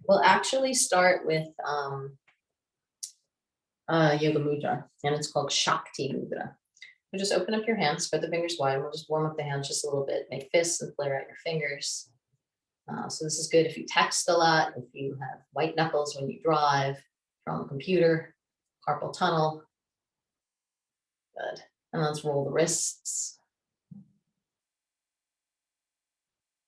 We'll actually start with yoga mudra, and it's called Shakti mudra. So just open up your hands, spread the fingers wide. We'll just warm up the hands just a little bit. Make fists and flare out your fingers. So this is good if you text a lot, if you have white knuckles when you drive, if you're on the computer, carpal tunnel. Good. And let's roll the wrists.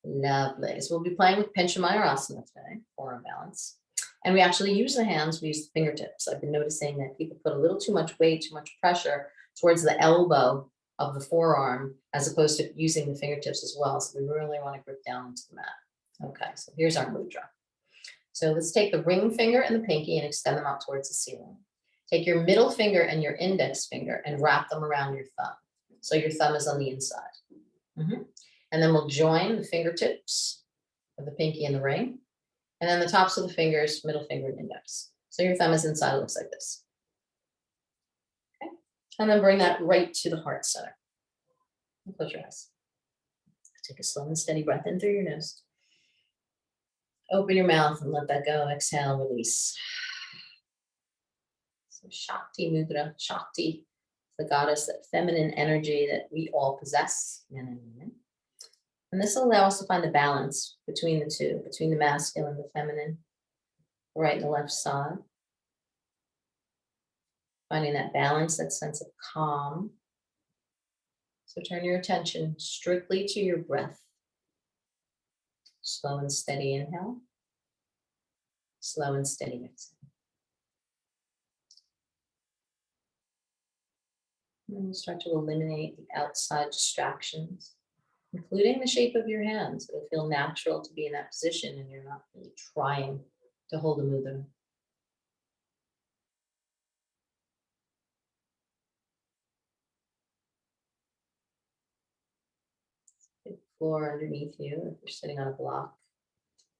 Lovely. So we'll be playing with Pincha today, forearm balance. And we actually use the hands, we use the fingertips. I've been noticing that people put a little too much weight, too much pressure towards the elbow of the forearm, as opposed to using the fingertips as well. So we really want to grip down into the mat. Okay, so here's our mudra. So let's take the ring finger and the pinky and extend them out towards the ceiling. Take your middle finger and your index finger and wrap them around your thumb. So your thumb is on the inside. And then we'll join the fingertips of the pinky and the ring. And then the tops of the fingers, middle finger and index. So your thumb is inside, it looks like this. Okay. And then bring that right to the heart center. Close your eyes. Take a slow and steady breath in through your nose. Open your mouth and let that go. Exhale, release. So Shakti mudra, Shakti, the goddess, that feminine energy that we all possess, men and women. And this will allow us to find the balance between the two, between the masculine and the feminine, the right and the left side. Finding that balance, that sense of calm. So turn your attention strictly to your breath. Slow and steady inhale. Slow and steady exhale. And then start to eliminate the outside distractions, including the shape of your hands. It'll feel natural to be in that position and you're not really trying to hold a mudra. Floor underneath you, if you're sitting on a block,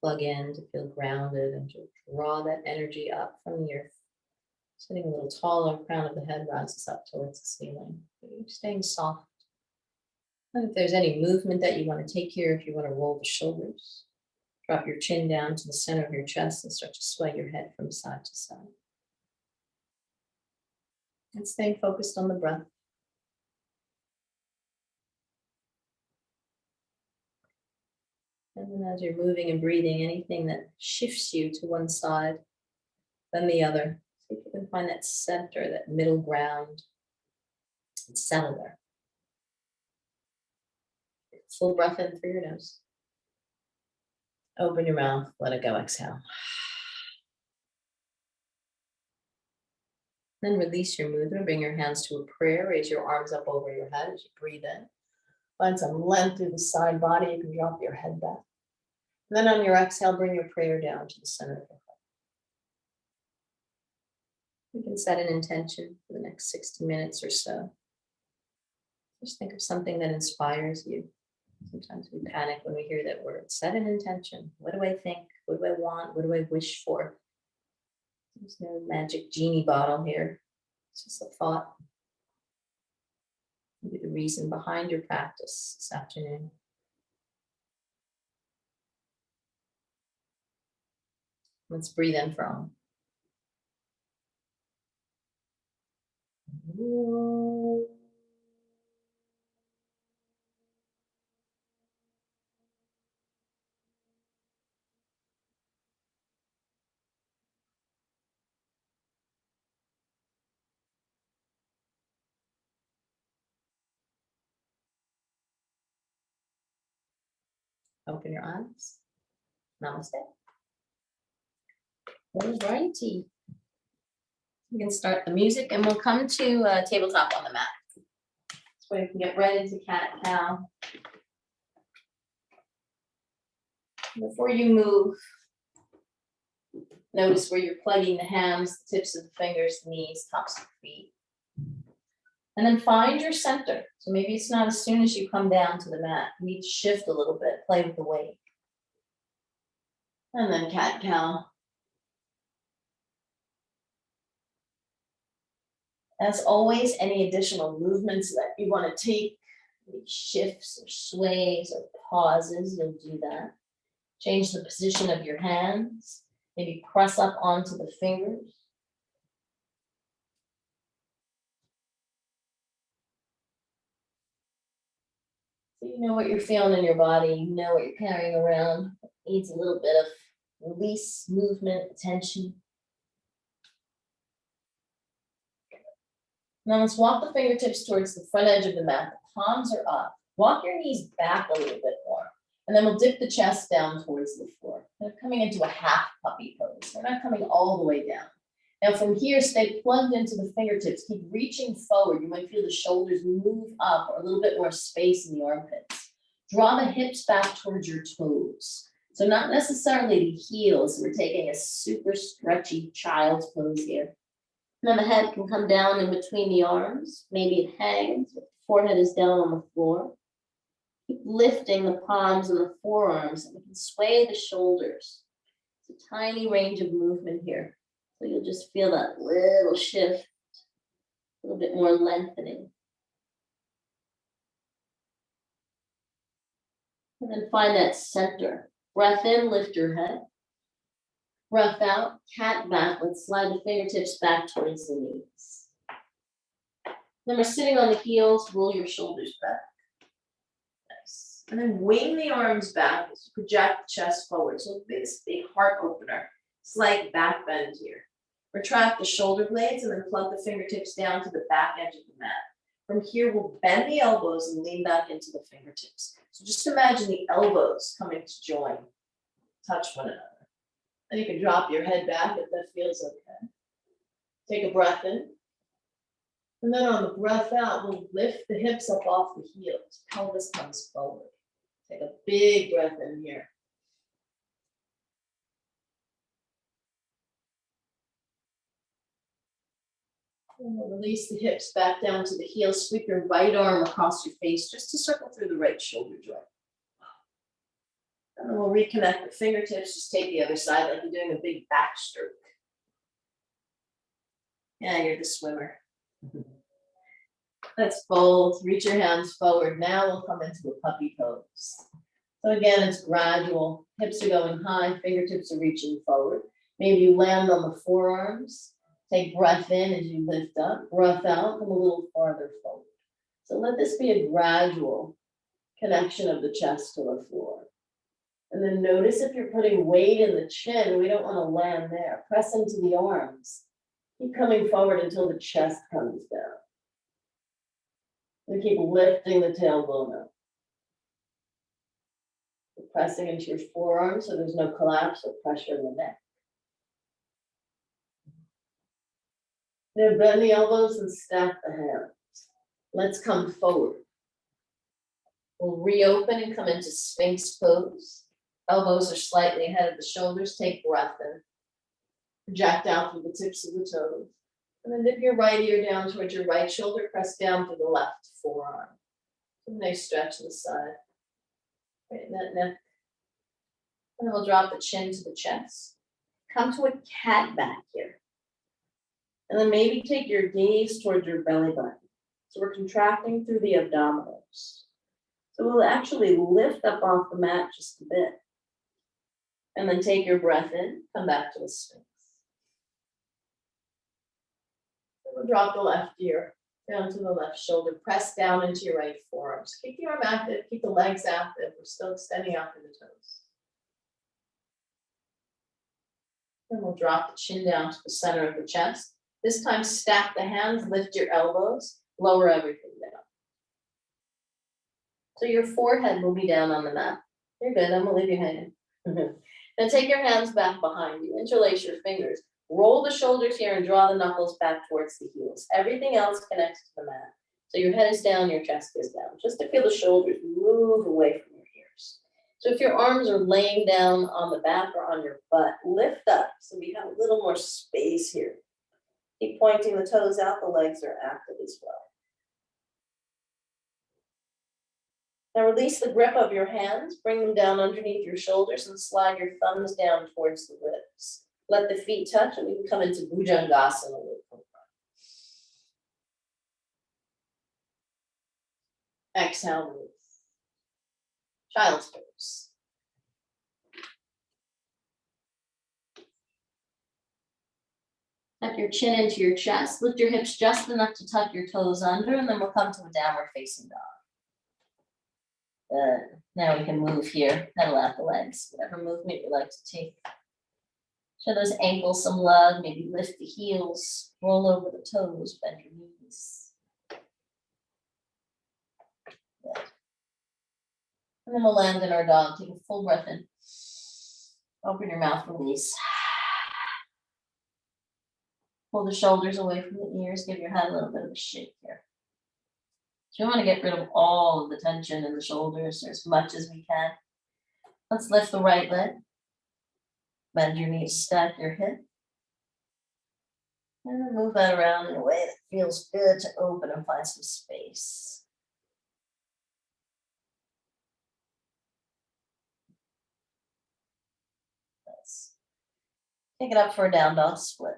plug in to feel grounded and to draw that energy up from the earth. Sitting a little taller, crown of the head rises up towards the ceiling. You're staying soft. And if there's any movement that you want to take here, if you want to roll the shoulders, drop your chin down to the center of your chest and start to sway your head from side to side. And staying focused on the breath. And then as you're moving and breathing, anything that shifts you to one side, then the other. See if you can find that center, that middle ground, and settle there. Full breath in through your nose. Open your mouth, let it go, exhale. Then release your mudra, bring your hands to a prayer, raise your arms up over your head as you breathe in. Find some length through the side body, you can drop your head back. And then on your exhale, bring your prayer down to the center of your heart. You can set an intention for the next 60 minutes or so. Just think of something that inspires you. Sometimes we panic when we hear that word. Set an intention. What do I think? What do I want? What do I wish for? There's no magic genie bottle here. It's just a thought. Maybe the reason behind your practice this afternoon. Let's breathe in from. Open your eyes. Namaste. All righty. We can start the music and we'll come to tabletop on the mat. So you can get right into cat-cow. Before you move, notice where you're plugging the hands, the tips of the fingers, the knees, tops of the feet. And then find your center. So maybe it's not as soon as you come down to the mat. You need to shift a little bit, play with the weight. And then cat-cow. As always, any additional movements that you want to take, shifts or sways or pauses, you'll do that. Change the position of your hands. Maybe press up onto the fingers. So you know what you're feeling in your body, you know what you're carrying around. It needs a little bit of release, movement, attention. Now let's walk the fingertips towards the front edge of the mat. The palms are up. Walk your knees back a little bit more. And then we'll dip the chest down towards the floor. We're coming into a half puppy pose. We're not coming all the way down. Now from here, stay plugged into the fingertips. Keep reaching forward. You might feel the shoulders move up or a little bit more space in the armpits. Draw the hips back towards your toes. So not necessarily the heels. We're taking a super stretchy child's pose here. And then the head can come down in between the arms. Maybe it hangs. The forehead is down on the floor. Keep lifting the palms and the forearms, and we can sway the shoulders. It's a tiny range of movement here. So you'll just feel that little shift, a little bit more lengthening. And then find that center. Breath in, lift your head. Breath out, cat back. Let's slide the fingertips back towards the knees. Then we're sitting on the heels, roll your shoulders back. Nice. And then wing the arms back as you project the chest forward. So this big heart opener. Slight back bend here. Retract the shoulder blades and then plug the fingertips down to the back edge of the mat. From here, we'll bend the elbows and lean back into the fingertips. So just imagine the elbows coming to join, touch one another. Then you can drop your head back if that feels okay. Take a breath in. And then on the breath out, we'll lift the hips up off the heels. Pelvis comes forward. Take a big breath in here. And we'll release the hips back down to the heels. Sweep your right arm across your face just to circle through the right shoulder joint. And then we'll reconnect the fingertips. Just take the other side like you're doing a big backstroke. Yeah, you're the swimmer. Let's fold, reach your hands forward. Now we'll come into a puppy pose. So again, it's gradual. Hips are going high, fingertips are reaching forward. Maybe you land on the forearms. Take breath in as you lift up. Breath out, come a little farther forward. So let this be a gradual connection of the chest to the floor. And then notice if you're putting weight in the chin, we don't want to land there. Press into the arms. Keep coming forward until the chest comes down. And keep lifting the tailbone up. You're pressing into your forearms so there's no collapse or pressure in the neck. Now bend the elbows and stack the hands. Let's come forward. We'll reopen and come into Sphinx pose. Elbows are slightly ahead of the shoulders. Take breath in. Project out through the tips of the toes. And then dip your right ear down towards your right shoulder. Press down through the left forearm. A nice stretch to the side. Right in that neck. And then we'll drop the chin to the chest. Come to a cat back here. And then maybe take your gaze towards your belly button. So we're contracting through the abdominals. So we'll actually lift up off the mat just a bit. And then take your breath in, come back to the Sphinx. And we'll drop the left ear down to the left shoulder. Press down into your right forearms. Keep the arm active, keep the legs active. We're still extending out through the toes. Then we'll drop the chin down to the center of the chest. This time, stack the hands, lift your elbows, lower everything down. So your forehead will be down on the mat. You're good, I'm gonna leave you hanging. Then take your hands back behind you, interlace your fingers, roll the shoulders here and draw the knuckles back towards the heels. Everything else connects to the mat. So your head is down, your chest is down, just to feel the shoulders move away from your ears. So if your arms are laying down on the back or on your butt, lift up so we have a little more space here. Keep pointing the toes out, the legs are active as well. Now release the grip of your hands, bring them down underneath your shoulders and slide your thumbs down towards the ribs. Let the feet touch and we can come into Bhujangasana. Exhale, release. Child's pose. Tuck your chin into your chest, lift your hips just enough to tuck your toes under, and then we'll come to a downward facing dog. Good. Now we can move here, pedal out the legs, whatever movement you like to take. Show those ankles some love, maybe lift the heels, roll over the toes, bend your knees. Good. And then we'll land in our dog. Take a full breath in. Open your mouth, release. Pull the shoulders away from the ears, give your head a little bit of a shake here. So we want to get rid of all of the tension in the shoulders as much as we can. Let's lift the right leg. Bend your knees, stack your hip. And then move that around in a way that feels good to open and find some space. Nice. Take it up for a down dog split.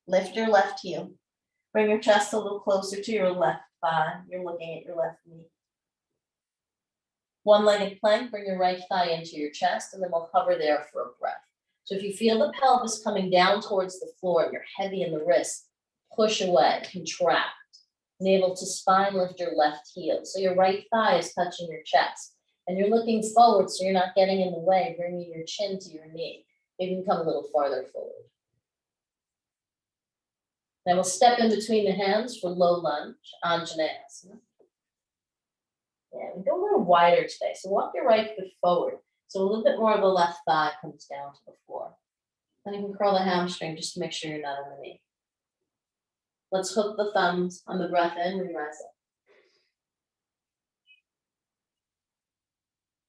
Lift your left heel. Bring your chest a little closer to your left thigh. You're looking at your left knee. One-legged plank, bring your right thigh into your chest, and then we'll hover there for a breath. So if you feel the pelvis coming down towards the floor and you're heavy in the wrist, push away, contract. Navel to spine, lift your left heel. So your right thigh is touching your chest. And you're looking forward so you're not getting in the way, bringing your chin to your knee. Maybe you can come a little farther forward. Then we'll step in between the hands for low lunge, Anjaneyasana. Yeah, we go a little wider today. So walk your right foot forward. So a little bit more of the left thigh comes down to the floor. Then you can curl the hamstring just to make sure you're not on the knee. Let's hook the thumbs on the breath in, re-rise up.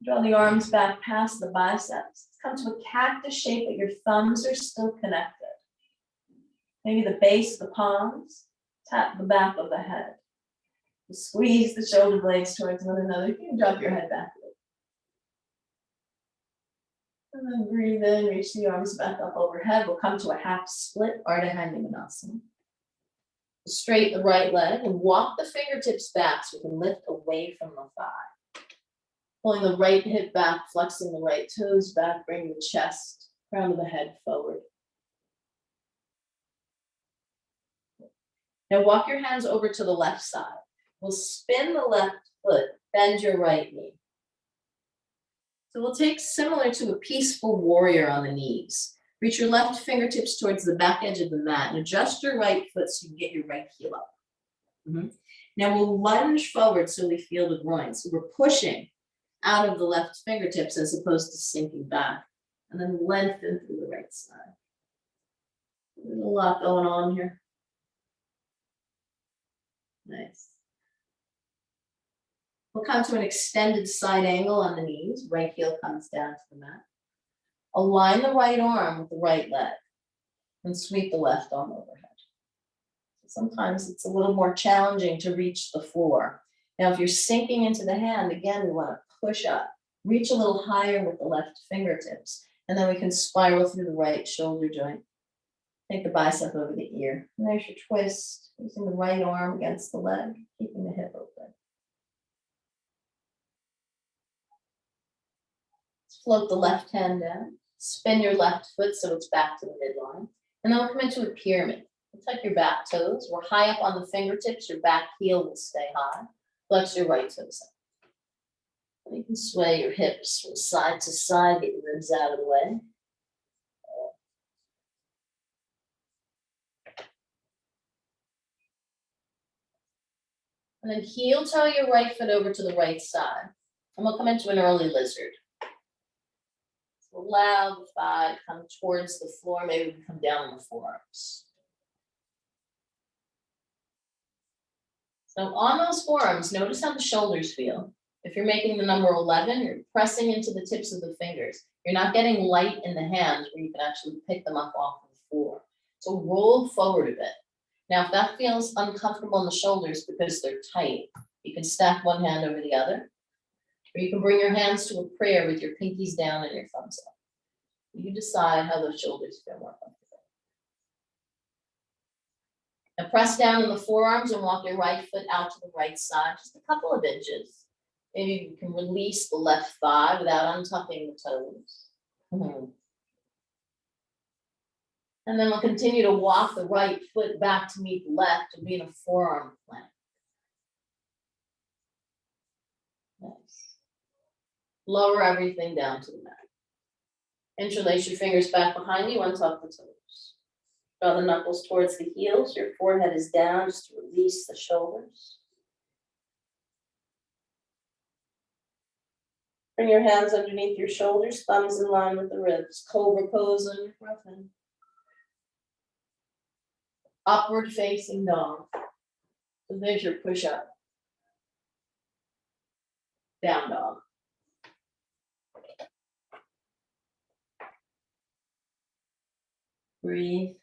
Draw the arms back past the biceps. Come to a cactus shape, but your thumbs are still connected. Maybe the base of the palms, tap the back of the head. Squeeze the shoulder blades towards one another. You can drop your head back. And then breathe in, reach the arms back up overhead. We'll come to a half split, Ardha Hanumanasana. Straighten the right leg and walk the fingertips back so we can lift away from the thigh. Pulling the right hip back, flexing the right toes back, bring the chest, crown of the head forward. Now walk your hands over to the left side. We'll spin the left foot, bend your right knee. So we'll take similar to a peaceful warrior on the knees. Reach your left fingertips towards the back edge of the mat and adjust your right foot so you can get your right heel up. Now we'll lunge forward so we feel the groin. So we're pushing out of the left fingertips as opposed to sinking back. And then lengthen through the right side. There's a lot going on here. Nice. We'll come to an extended side angle on the knees. Right heel comes down to the mat. Align the right arm with the right leg and sweep the left arm overhead. Sometimes it's a little more challenging to reach the floor. Now, if you're sinking into the hand, again, we want to push up. Reach a little higher with the left fingertips, and then we can spiral through the right shoulder joint. Take the bicep over the ear. And there's your twist, using the right arm against the leg, keeping the hip open. Let's float the left hand down. Spin your left foot so it's back to the midline. And then we'll come into a pyramid. Tuck your back toes. We're high up on the fingertips. Your back heel will stay high. Flex your right toes up. And you can sway your hips from side to side, get your ribs out of the way. And then heel toe your right foot over to the right side. And we'll come into an early lizard. So allow the thigh to come towards the floor. Maybe we can come down on the forearms. So on those forearms, notice how the shoulders feel. If you're making the number 11, you're pressing into the tips of the fingers. You're not getting light in the hands where you can actually pick them up off the floor. So roll forward a bit. Now, if that feels uncomfortable in the shoulders because they're tight, you can stack one hand over the other, or you can bring your hands to a prayer with your pinkies down and your thumbs up. You decide how those shoulders feel more comfortable. Now press down in the forearms and walk your right foot out to the right side, just a couple of inches. Maybe you can release the left thigh without untucking the toes. And then we'll continue to walk the right foot back to meet the left and be in a forearm plank. Nice. Lower everything down to the mat. Interlace your fingers back behind you, untuck the toes. Draw the knuckles towards the heels. Your forehead is down, just to release the shoulders. Bring your hands underneath your shoulders, thumbs in line with the ribs. Cobra pose on your breath in. Upward facing dog. So there's your push up. Down dog. Breathe.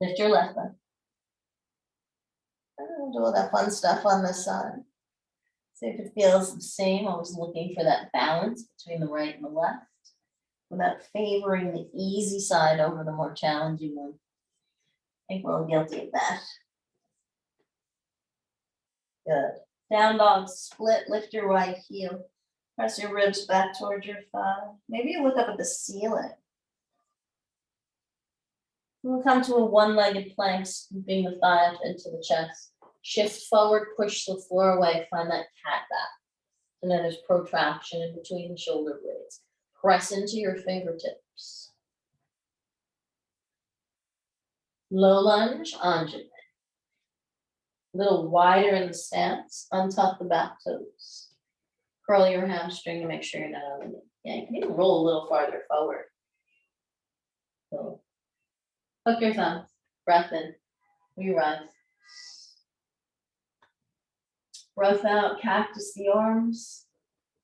Lift your left leg. And do all that fun stuff on this side. See if it feels the same. Always looking for that balance between the right and the left, without favoring the easy side over the more challenging one. I think we're all guilty of that. Good. Down dog, split, lift your right heel. Press your ribs back towards your thigh. Maybe you look up at the ceiling. We'll come to a one-legged plank, scooping the thigh up into the chest. Shift forward, push the floor away, find that cat back. And then there's protraction in between the shoulder blades. Press into your fingertips. Low lunge, Anjali. A little wider in the stance, untuck the back toes. Curl your hamstring to make sure you're not on the knee. Yeah, you can even roll a little farther forward. So, hook your thumbs, breath in, we rise. Breath out, cactus the arms.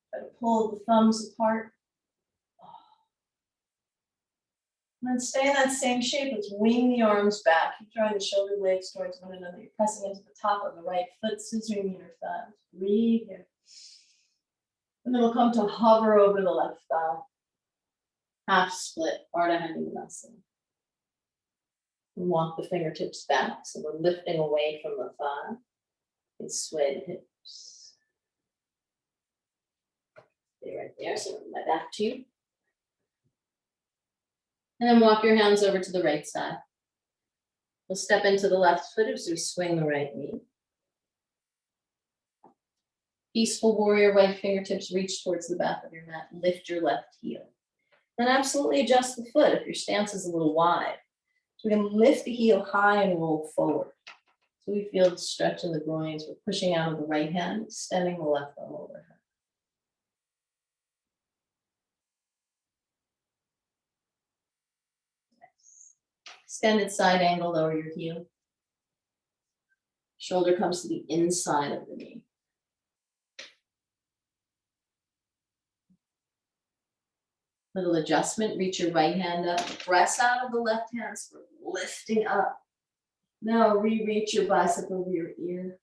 Try to pull the thumbs apart. And then stay in that same shape. Let's wing the arms back. Keep drawing the shoulder blades towards one another. You're pressing into the top of the right foot, scissoring the inner thighs. Breathe here. And then we'll come to hover over the left thigh. Half split, Ardha Hanumanasana. And walk the fingertips back. So we're lifting away from the thigh. And sway the hips. Stay right there. So my back to you. And then walk your hands over to the right side. We'll step into the left foot as we swing the right knee. Peaceful warrior, right fingertips reach towards the back of your mat. Lift your left heel. Then absolutely adjust the foot if your stance is a little wide. So we're going to lift the heel high and roll forward. So we feel the stretch in the groins. We're pushing out of the right hand, extending the left arm overhead. Extended side angle, lower your heel. Shoulder comes to the inside of the knee. Little adjustment, reach your right hand up, press out of the left hand, so we're lifting up. Now re-reach your bicep over your ear.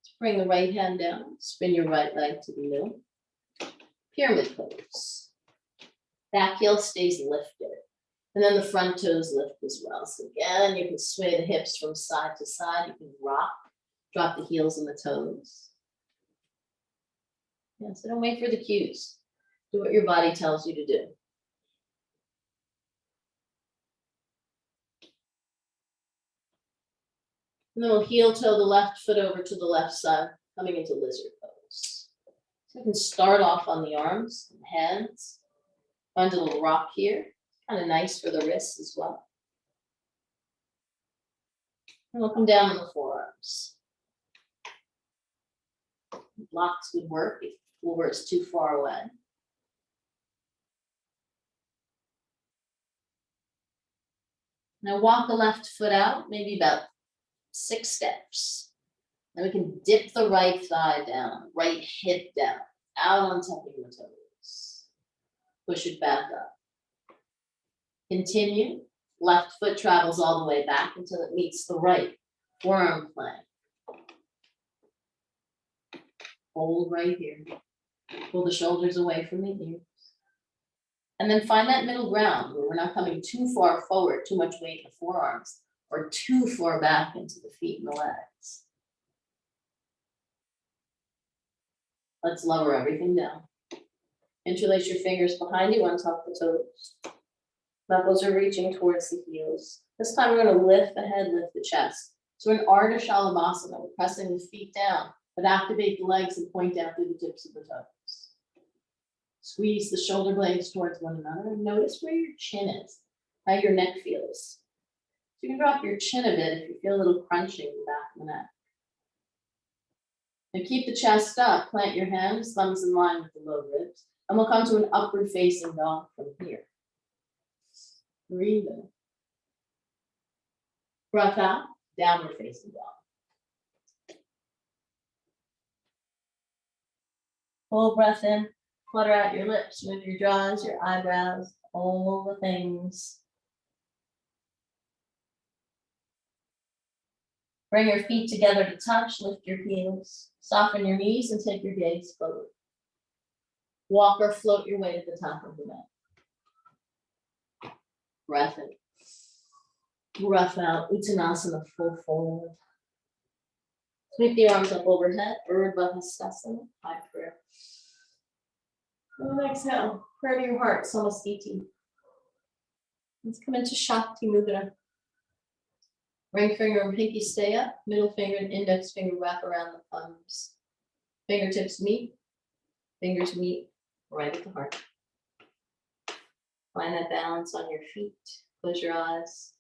Let's bring the right hand down, spin your right leg to the middle. Pyramid pose. Back heel stays lifted. And then the front toes lift as well. So again, you can sway the hips from side to side. You can rock, drop the heels and the toes. Yeah, so don't wait for the cues. Do what your body tells you to do. And then we'll heel toe the left foot over to the left side, coming into lizard pose. So you can start off on the arms and hands. Find a little rock here. Kind of nice for the wrists as well. And we'll come down on the forearms. Blocks would work if the floor is too far away. Now walk the left foot out, maybe about 6 steps. Then we can dip the right thigh down, right hip down, out on top of the toes. Push it back up. Continue. Left foot travels all the way back until it meets the right. Forearm plank. Hold right here. Pull the shoulders away from the ears. And then find that middle ground where we're not coming too far forward, too much weight in the forearms, or too far back into the feet and the legs. Let's lower everything down. Interlace your fingers behind you on top of the toes. Knuckles are reaching towards the heels. This time we're going to lift the head, lift the chest. So in Ardha Shalabhasana, we're pressing the feet down, but activate the legs and point down through the tips of the toes. Squeeze the shoulder blades towards one another and notice where your chin is, how your neck feels. So you can drop your chin a bit if you feel a little crunching in the back of the neck. Now keep the chest up, plant your hands, thumbs in line with the low ribs, and we'll come to an upward facing dog from here. Breathe in. Breath out, downward facing dog. Full breath in, flutter out your lips, move your jaws, your eyebrows, all the things. Bring your feet together to touch, lift your heels, soften your knees and take your gaze forward. Walk or float your way to the top of the mat. Breath in. Breath out, Uttanasana, full forward. Sweep the arms up overhead, Urdhva Hastasana, high prayer. And exhale, prayer to your heart, Samastiti. Let's come into Shakti Mudra. Ring finger and pinky stay up, middle finger and index finger wrap around the thumbs. Fingertips meet, fingers meet right at the heart. Find that balance on your feet. Close your eyes.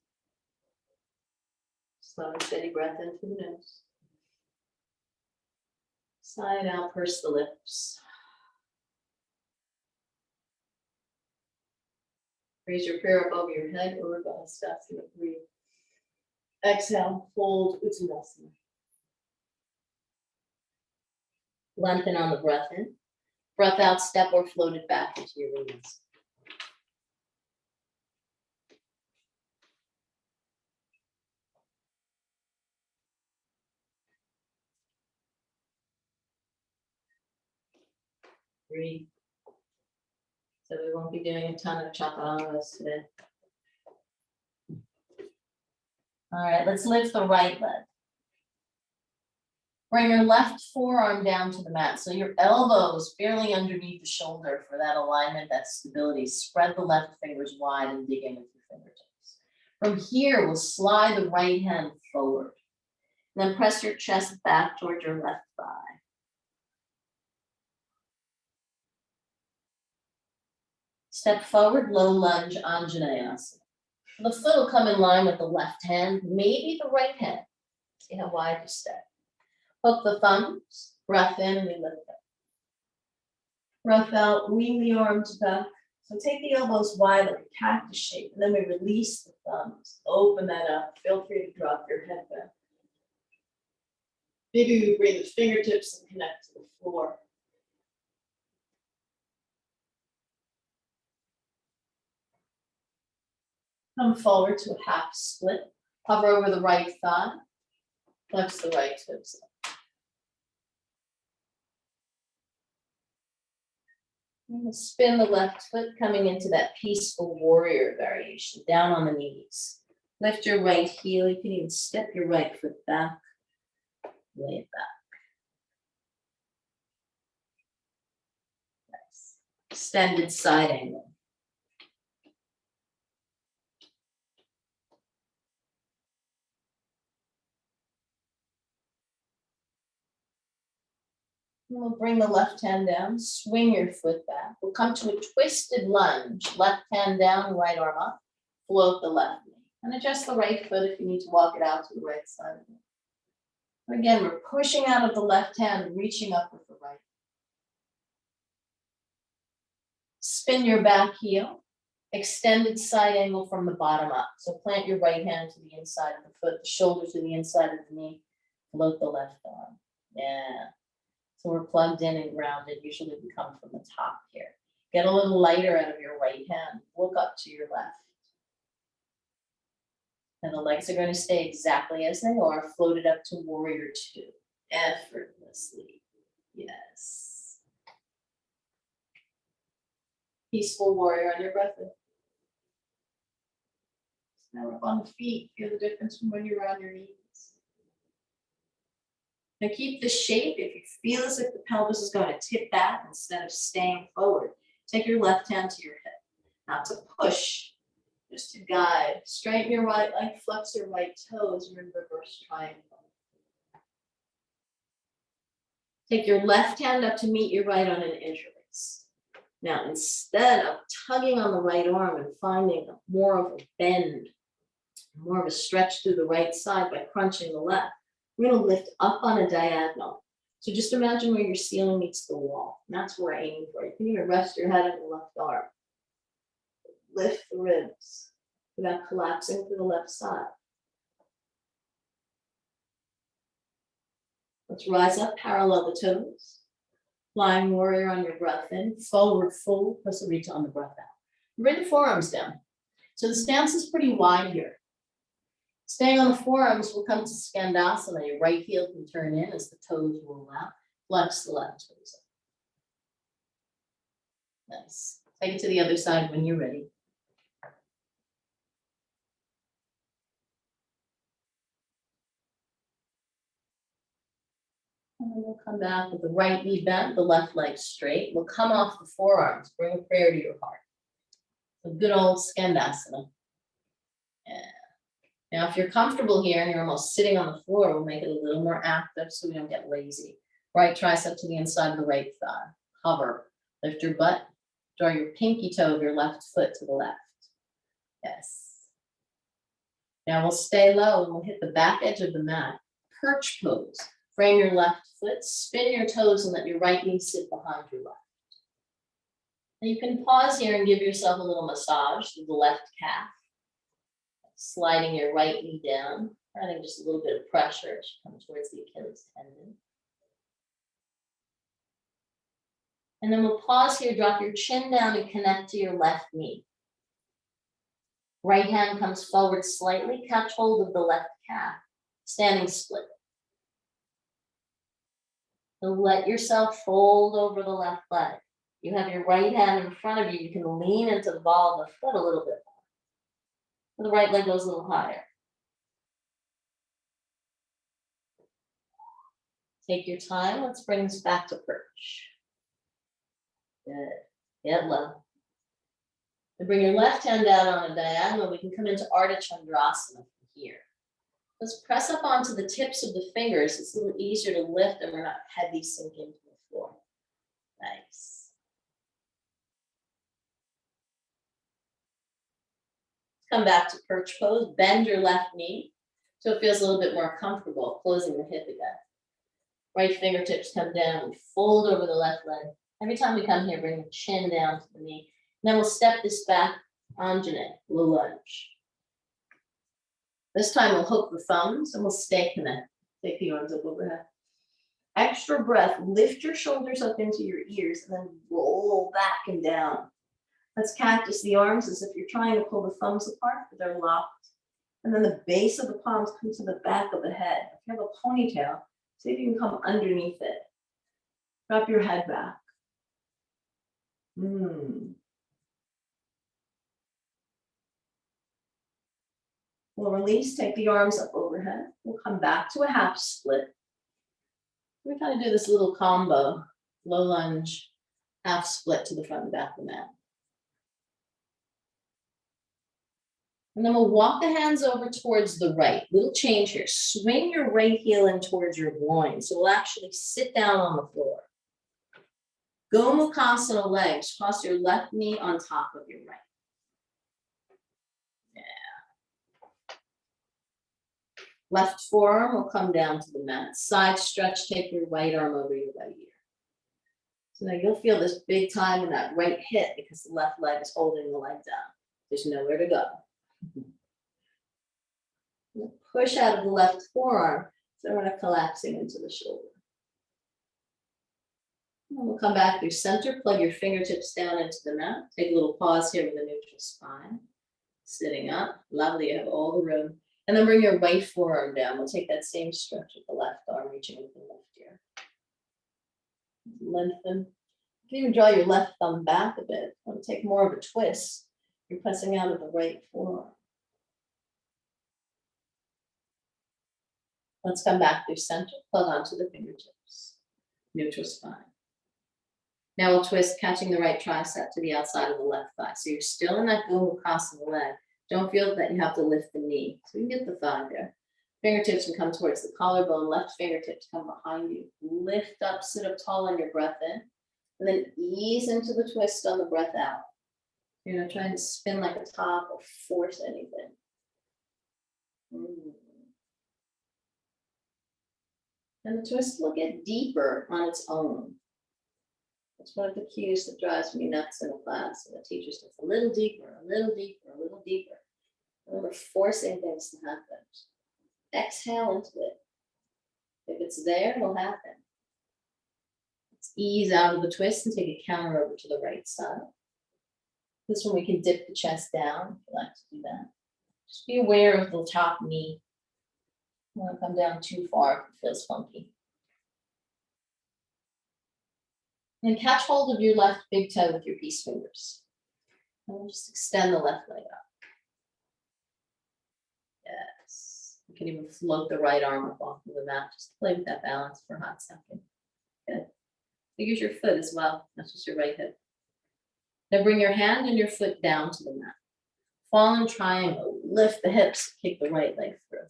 Slow and steady breath in through the nose. Sigh it out, purse the lips. Raise your prayer up over your head, Urdhva Hastasana, breathe. Exhale, fold Uttanasana. Lengthen on the breath in. Breath out, step or float it back into your Vinyasa. Breathe. So we won't be doing a ton of chakranas today. All right, let's lift the right leg. Bring your left forearm down to the mat. So your elbow is fairly underneath the shoulder for that alignment, that stability. Spread the left fingers wide and dig in with your fingertips. From here, we'll slide the right hand forward. And then press your chest back toward your left thigh. Step forward, low lunge, Anjaneyasana. The foot will come in line with the left hand, maybe the right hand. See how wide you step. Hook the thumbs, breath in, and we lift up. Breath out, lean the arms back. So take the elbows wide like a cactus shape, and then we release the thumbs. Open that up. Feel free to drop your head back. Maybe we bring the fingertips and connect to the floor. Come forward to a half split. Hover over the right thigh. Flex the right hips up. And spin the left foot, coming into that peaceful warrior variation, down on the knees. Lift your right heel. You can even step your right foot back. Lay it back. Nice. Extended side angle. And we'll bring the left hand down, swing your foot back. We'll come to a twisted lunge. Left hand down, right arm up. Float the left knee. And adjust the right foot if you need to walk it out to the right side of it. Again, we're pushing out of the left hand, reaching up with the right. Spin your back heel. Extended side angle from the bottom up. So plant your right hand to the inside of the foot, the shoulder to the inside of the knee. Float the left arm. Yeah. So we're plugged in and grounded. Usually we come from the top here. Get a little lighter out of your right hand. Look up to your left. And the legs are going to stay exactly as they are, floated up to warrior two, effortlessly. Yes. Peaceful warrior on your breath in. Now up on the feet. Feel the difference from when you're on your knees. Now keep the shape. If you feel as if the pelvis is going to tip back instead of staying forward, take your left hand to your hip. Not to push, just to guide. Straighten your right leg, flex your right toes. You're in reverse triangle. Take your left hand up to meet your right on an interlace. Now, instead of tugging on the right arm and finding more of a bend, more of a stretch through the right side by crunching the left, we're going to lift up on a diagonal. So just imagine where your ceiling meets the wall. And that's where we're aiming for. You can even rest your head on the left arm. Lift the ribs without collapsing to the left side. Let's rise up, parallel the toes. Flying warrior on your breath in. Forward fold, press the reach on the breath out. Bring the forearms down. So the stance is pretty wide here. Staying on the forearms, we'll come to Skandasana. Your right heel can turn in as the toes roll out. Flex the left toes up. Nice. Take it to the other side when you're ready. And then we'll come back with the right knee bent, the left leg straight. We'll come off the forearms. Bring a prayer to your heart. A good old Skandasana. Yeah. Now, if you're comfortable here and you're almost sitting on the floor, we'll make it a little more active so we don't get lazy. Right tricep to the inside of the right thigh. Hover. Lift your butt. Draw your pinky toe of your left foot to the left. Yes. Now we'll stay low and we'll hit the back edge of the mat. Perch pose. Frame your left foot. Spin your toes and let your right knee sit behind your left. And you can pause here and give yourself a little massage through the left calf. Sliding your right knee down, adding just a little bit of pressure as you come towards the Achilles tendon. And then we'll pause here, drop your chin down and connect to your left knee. Right hand comes forward slightly, catch hold of the left calf, standing split. So let yourself fold over the left leg. You have your right hand in front of you. You can lean into the ball of the foot a little bit more. The right leg goes a little higher. Take your time. Let's bring this back to perch. Good. Get low. And bring your left hand down on a diagonal. We can come into Ardha Chandrasana from here. Let's press up onto the tips of the fingers. It's a little easier to lift and we're not heavy sinking to the floor. Nice. Come back to perch pose. Bend your left knee so it feels a little bit more comfortable, closing the hip again. Right fingertips come down. We fold over the left leg. Every time we come here, bring the chin down to the knee. And then we'll step this back, Anjane, low lunge. This time we'll hook the thumbs and we'll stay connected. Take the arms up overhead. Extra breath, lift your shoulders up into your ears and then roll back and down. Let's cactus the arms as if you're trying to pull the thumbs apart, but they're locked. And then the base of the palms come to the back of the head. If you have a ponytail, see if you can come underneath it. Drop your head back. We'll release, take the arms up overhead. We'll come back to a half split. We kind of do this little combo, low lunge, half split to the front and back of the mat. And then we'll walk the hands over towards the right. Little change here. Swing your right heel in towards your groin. So we'll actually sit down on the floor. Gomukhasana legs. Cross your left knee on top of your right. Left forearm will come down to the mat. Side stretch, take your right arm over your right ear. So now you'll feel this big time in that right hip because the left leg is holding the leg down. There's nowhere to go. Push out of the left forearm, so we're not collapsing into the shoulder. And we'll come back through center, plug your fingertips down into the mat. Take a little pause here with a neutral spine. Sitting up, lovely, you have all the room. And then bring your right forearm down. We'll take that same stretch with the left arm, reaching with the left ear. Lengthen. You can even draw your left thumb back a bit. Want to take more of a twist. You're pressing out of the right forearm. Let's come back through center, plug onto the fingertips. Neutral spine. Now we'll twist, catching the right tricep to the outside of the left thigh. So you're still in that go across the leg. Don't feel that you have to lift the knee. So you can get the thigh there. Fingertips can come towards the collarbone. Left fingertips come behind you. Lift up, sit up tall on your breath in. And then ease into the twist on the breath out. You're not trying to spin like a top or force anything. And the twist will get deeper on its own. That's one of the cues that drives me nuts in a class. And the teacher says, a little deeper, a little deeper, a little deeper. And we're forcing things to happen. Exhale into it. If it's there, it'll happen. Let's ease out of the twist and take a counter over to the right side. This one we can dip the chest down if you like to do that. Just be aware of the top knee. Don't want to come down too far if it feels funky. And catch hold of your left big toe with your peace fingers. And we'll just extend the left leg up. Yes. You can even float the right arm up off of the mat. Just play with that balance for a hot second. Good. Use your foot as well, not just your right hip. Now bring your hand and your foot down to the mat. Fallen triangle. Lift the hips. Kick the right leg through.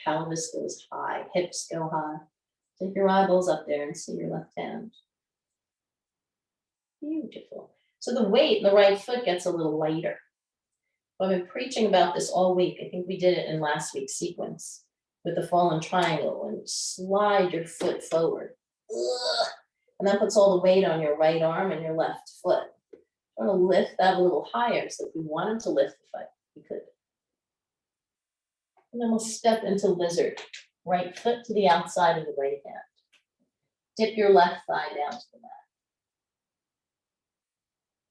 Pelvis goes high. Hips go high. Take your eyeballs up there and see your left hand. Beautiful. So the weight in the right foot gets a little lighter. I've been preaching about this all week. I think we did it in last week's sequence with the fallen triangle, and slide your foot forward. And that puts all the weight on your right arm and your left foot. I want to lift that a little higher. So if we wanted to lift the foot, we could. And then we'll step into lizard. Right foot to the outside of the right hand. Dip your left thigh down to the mat.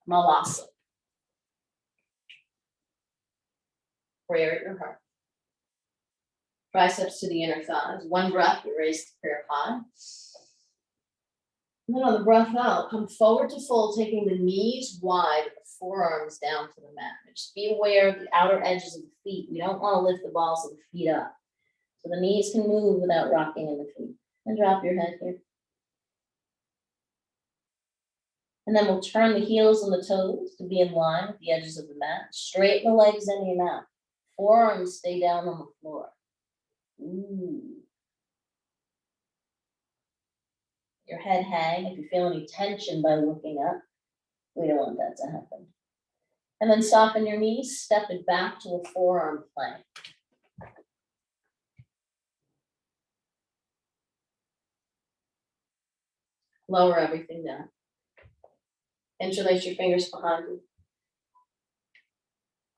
Malasana. Prayer at your heart. Triceps to the inner thighs. One breath, we raise the prayer high. And then on the breath out, come forward to fold, taking the knees wide, the forearms down to the mat. Just be aware of the outer edges of the feet. We don't want to lift the balls of the feet up. So the knees can move without rocking in the feet. And drop your head here. And then we'll turn the heels and the toes to be in line with the edges of the mat. Straighten the legs into your mat. Forearms stay down on the floor. Your head hang. If you feel any tension by looking up, we don't want that to happen. And then soften your knees, step it back to a forearm plank. Lower everything down. Interlace your fingers behind you.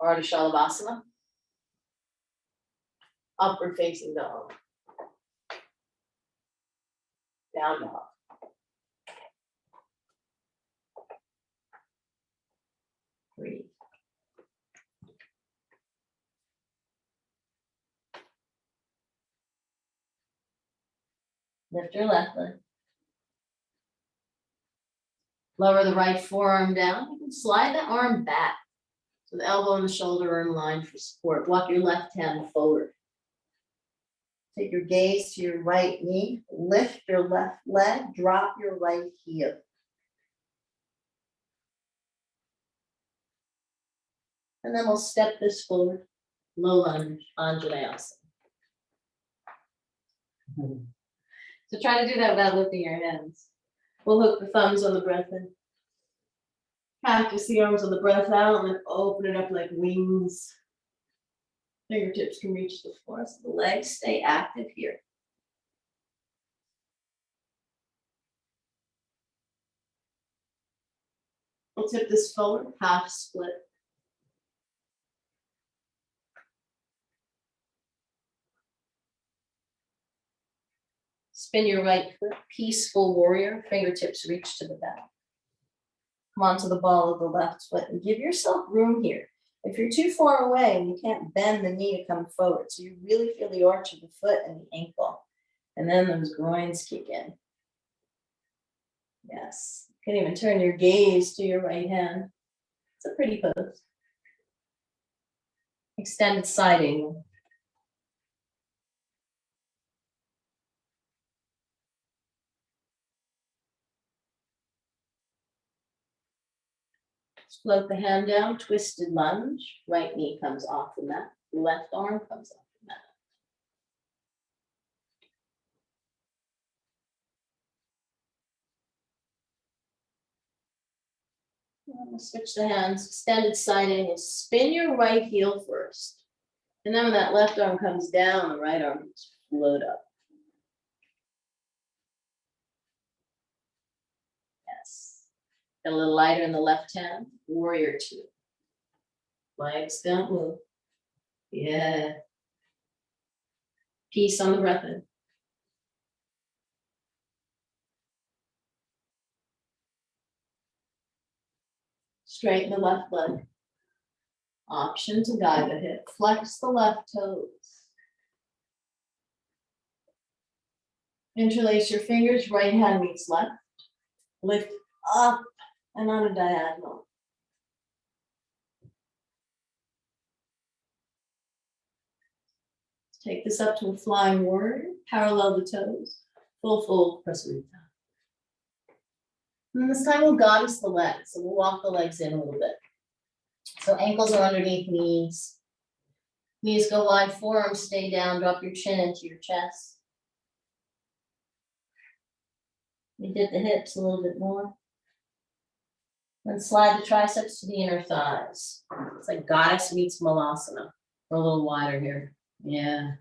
Ardha Shalabhasana. Upward facing dog. Down dog. Breathe. Lift your left leg. Lower the right forearm down. You can slide the arm back. So the elbow and the shoulder are in line for support. Walk your left hand forward. Take your gaze to your right knee. Lift your left leg. Drop your right heel. And then we'll step this forward. Low lunge, Anjaneyasana. So try to do that without lifting your hands. We'll hook the thumbs on the breath in. Practice the arms on the breath out and then open it up like wings. Fingertips can reach the floor, so the legs stay active here. We'll tip this forward, half split. Spin your right foot, peaceful warrior, fingertips reach to the back. Come onto the ball of the left foot and give yourself room here. If you're too far away and you can't bend the knee to come forward, so you really feel the arch of the foot and the ankle. And then those groins kick in. Yes, you can even turn your gaze to your right hand. It's a pretty pose. Extended side angle. Float the hand down, twisted lunge. Right knee comes off the mat. Left arm comes off the mat. We'll switch the hands, extended side angle. Spin your right heel first. And then when that left arm comes down, the right arm just float up. Yes. A little lighter in the left hand. Warrior two. Legs don't move. Yeah. Peace on the breath in. Straighten the left leg. Option to guide the hip. Flex the left toes. Interlace your fingers, right hand meets left. Lift up and on a diagonal. Take this up to a flying warrior. Parallel the toes. Full fold, press root down. And this time we'll goddess the legs. So we'll walk the legs in a little bit. So ankles are underneath knees. Knees go wide, forearms stay down. Drop your chin into your chest. We dip the hips a little bit more. Then slide the triceps to the inner thighs. It's like goddess meets malasana. We're a little wider here. Yeah.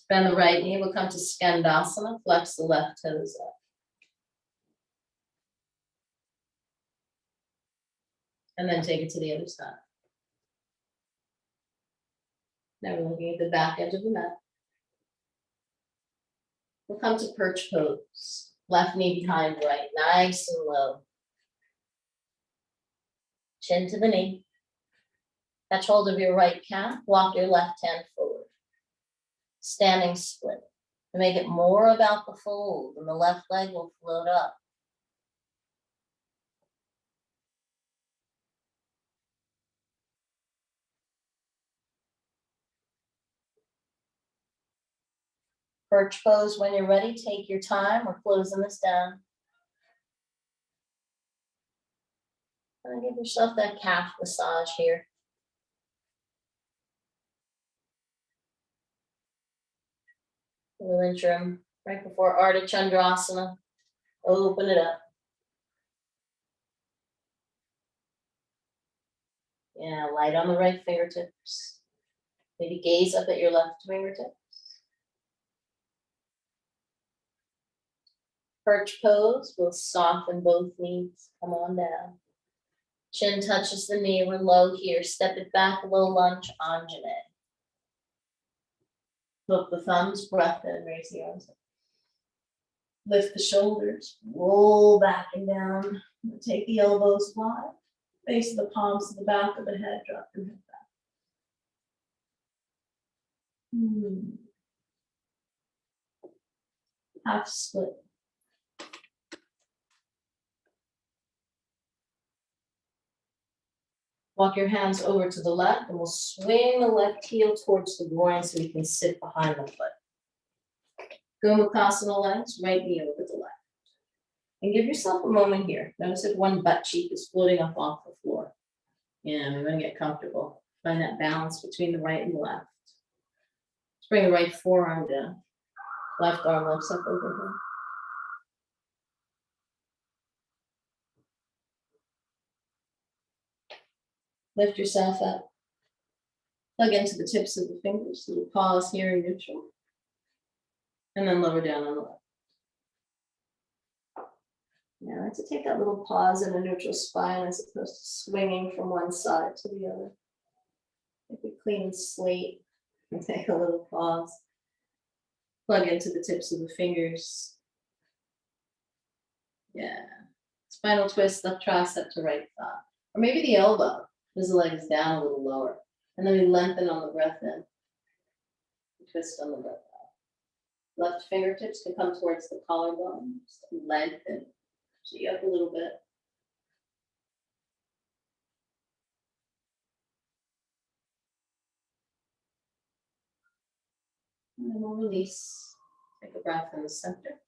Bend the right knee. We'll come to skandasana. Flex the left toes up. And then take it to the other side. Now we're looking at the back edge of the mat. We'll come to perch pose. Left knee behind right, nice and low. Chin to the knee. Catch hold of your right calf. Walk your left hand forward. Standing split. To make it more about the fold, and the left leg will float up. Perch pose when you're ready. Take your time. We're closing this down. And give yourself that calf massage here. A little interim right before Ardha Chandrasana. Open it up. Yeah, light on the right fingertips. Maybe gaze up at your left fingertips. Perch pose, we'll soften both knees. Come on down. Chin touches the knee, we're low here. Step it back, a little lunge, Anjane. Hook the thumbs, breath in, raise the arms up. Lift the shoulders, roll back and down. Take the elbows wide. Face the palms to the back of the head, drop your head back. Half split. Walk your hands over to the left and we'll swing the left heel towards the groin so we can sit behind the foot. Gomukhasana legs, right knee over the left. And give yourself a moment here. Notice if one butt cheek is floating up off the floor. Yeah, we're gonna get comfortable. Find that balance between the right and the left. Let's bring the right forearm down. Left arm lifts up overhead. Lift yourself up. Plug into the tips of the fingers. Little pause here in neutral. And then lower down on the left. Now I like to take that little pause in a neutral spine as opposed to swinging from one side to the other. Take a clean slate and take a little pause. Plug into the tips of the fingers. Yeah. Spinal twist, left tricep to right thigh. Or maybe the elbow, as the leg is down a little lower. And then we lengthen on the breath in. Twist on the breath out. Left fingertips can come towards the collarbone. Just lengthen. Gee up a little bit. And then we'll release. Take a breath in the center.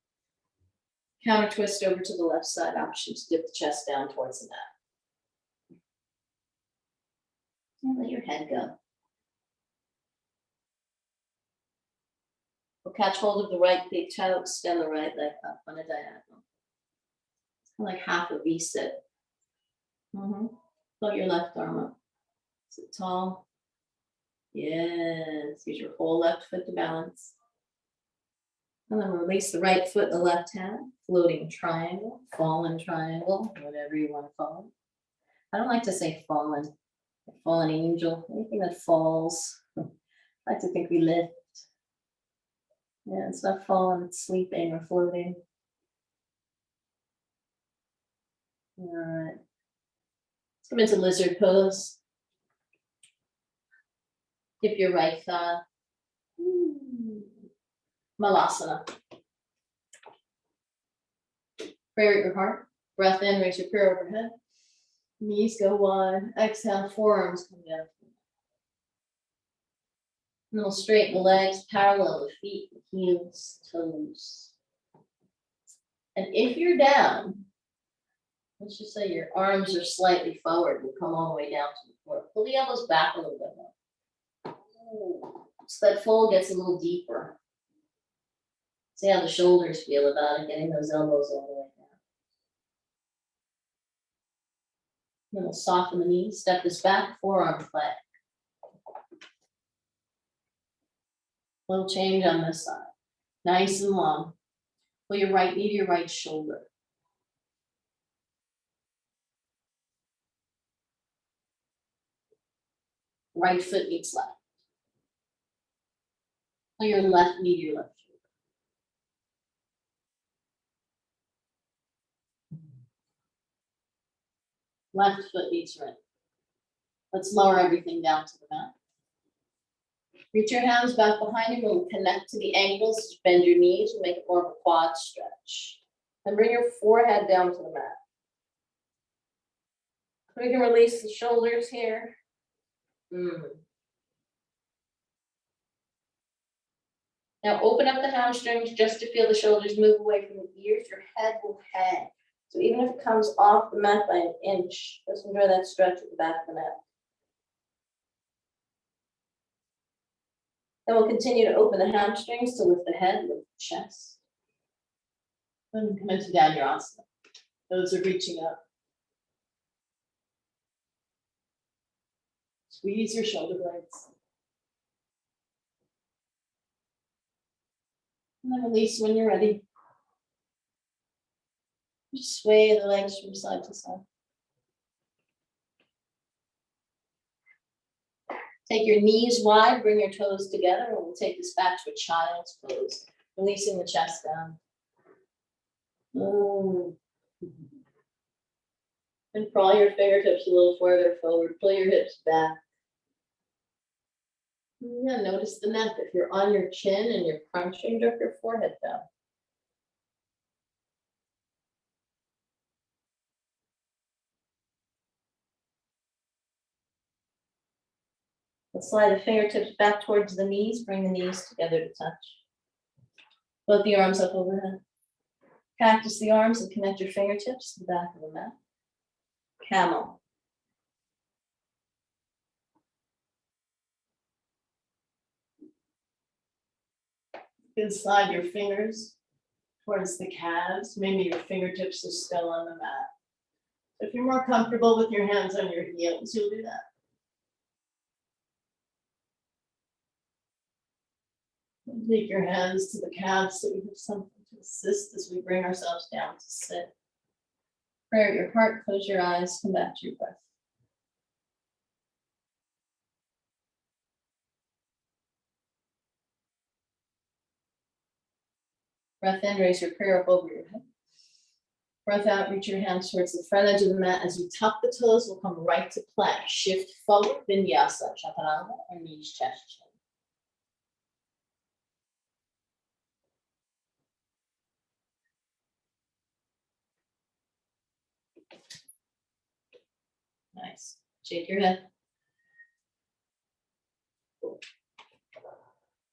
Counter twist over to the left side, option to dip the chest down towards the mat. And let your head go. We'll catch hold of the right big toe, extend the right leg up on a diagonal. It's kind of like half a V-sit. Float your left arm up. Sit tall. Yes, use your whole left foot to balance. And then release the right foot in the left hand, floating triangle, fallen triangle, whatever you want to call it. I don't like to say fallen, fallen angel, anything that falls. I like to think we lift. Yeah, it's not falling, it's sleeping or floating. All right. Let's come into lizard pose. Dip your right thigh. Malasana. Prayer at your heart. Breath in, raise your prayer overhead. Knees go wide. Exhale, forearms come down. And we'll straighten the legs, parallel the feet, heels, toes. And if you're down, let's just say your arms are slightly forward, we'll come all the way down to the floor. Pull the elbows back a little bit more. So that fold gets a little deeper. See how the shoulders feel about it, getting those elbows all the way down. Then we'll soften the knees, step this back, forearm flat. Little change on this side. Nice and long. Pull your right knee to your right shoulder. Right foot meets left. Pull your left knee to your left shoulder. Left foot meets right. Let's lower everything down to the mat. Reach your hands back behind you. We'll connect to the ankles. Bend your knees and make it more of a quad stretch. And bring your forehead down to the mat. We can release the shoulders here. Now open up the hamstrings just to feel the shoulders move away from the ears. Your head will hang. So even if it comes off the mat by an inch, just enjoy that stretch at the back of the neck. Then we'll continue to open the hamstrings to lift the head, lift the chest. Then come into Vinyasa. Those are reaching up. Squeeze your shoulder blades. And then release when you're ready. Just sway the legs from side to side. Take your knees wide, bring your toes together, and we'll take this back to a child's pose, releasing the chest down. And crawl your fingertips a little further forward, pull your hips back. Yeah, notice the neck. If you're on your chin and you're crunching, drop your forehead down. Let's slide the fingertips back towards the knees, bring the knees together to touch. Float the arms up overhead. Cactus the arms and connect your fingertips to the back of the mat. Camel. You can slide your fingers towards the calves. Maybe your fingertips are still on the mat. If you're more comfortable with your hands on your heels, you'll do that. Take your hands to the calves so we have something to assist as we bring ourselves down to sit. Prayer at your heart, close your eyes, come back to your breath. Breath in, raise your prayer up over your head. Breath out, reach your hands towards the front edge of the mat. As you tuck the toes, we'll come right to plank. Shift forward, Vinyasa, Chaturanga, or knees, chest, chin. Nice. Shake your head.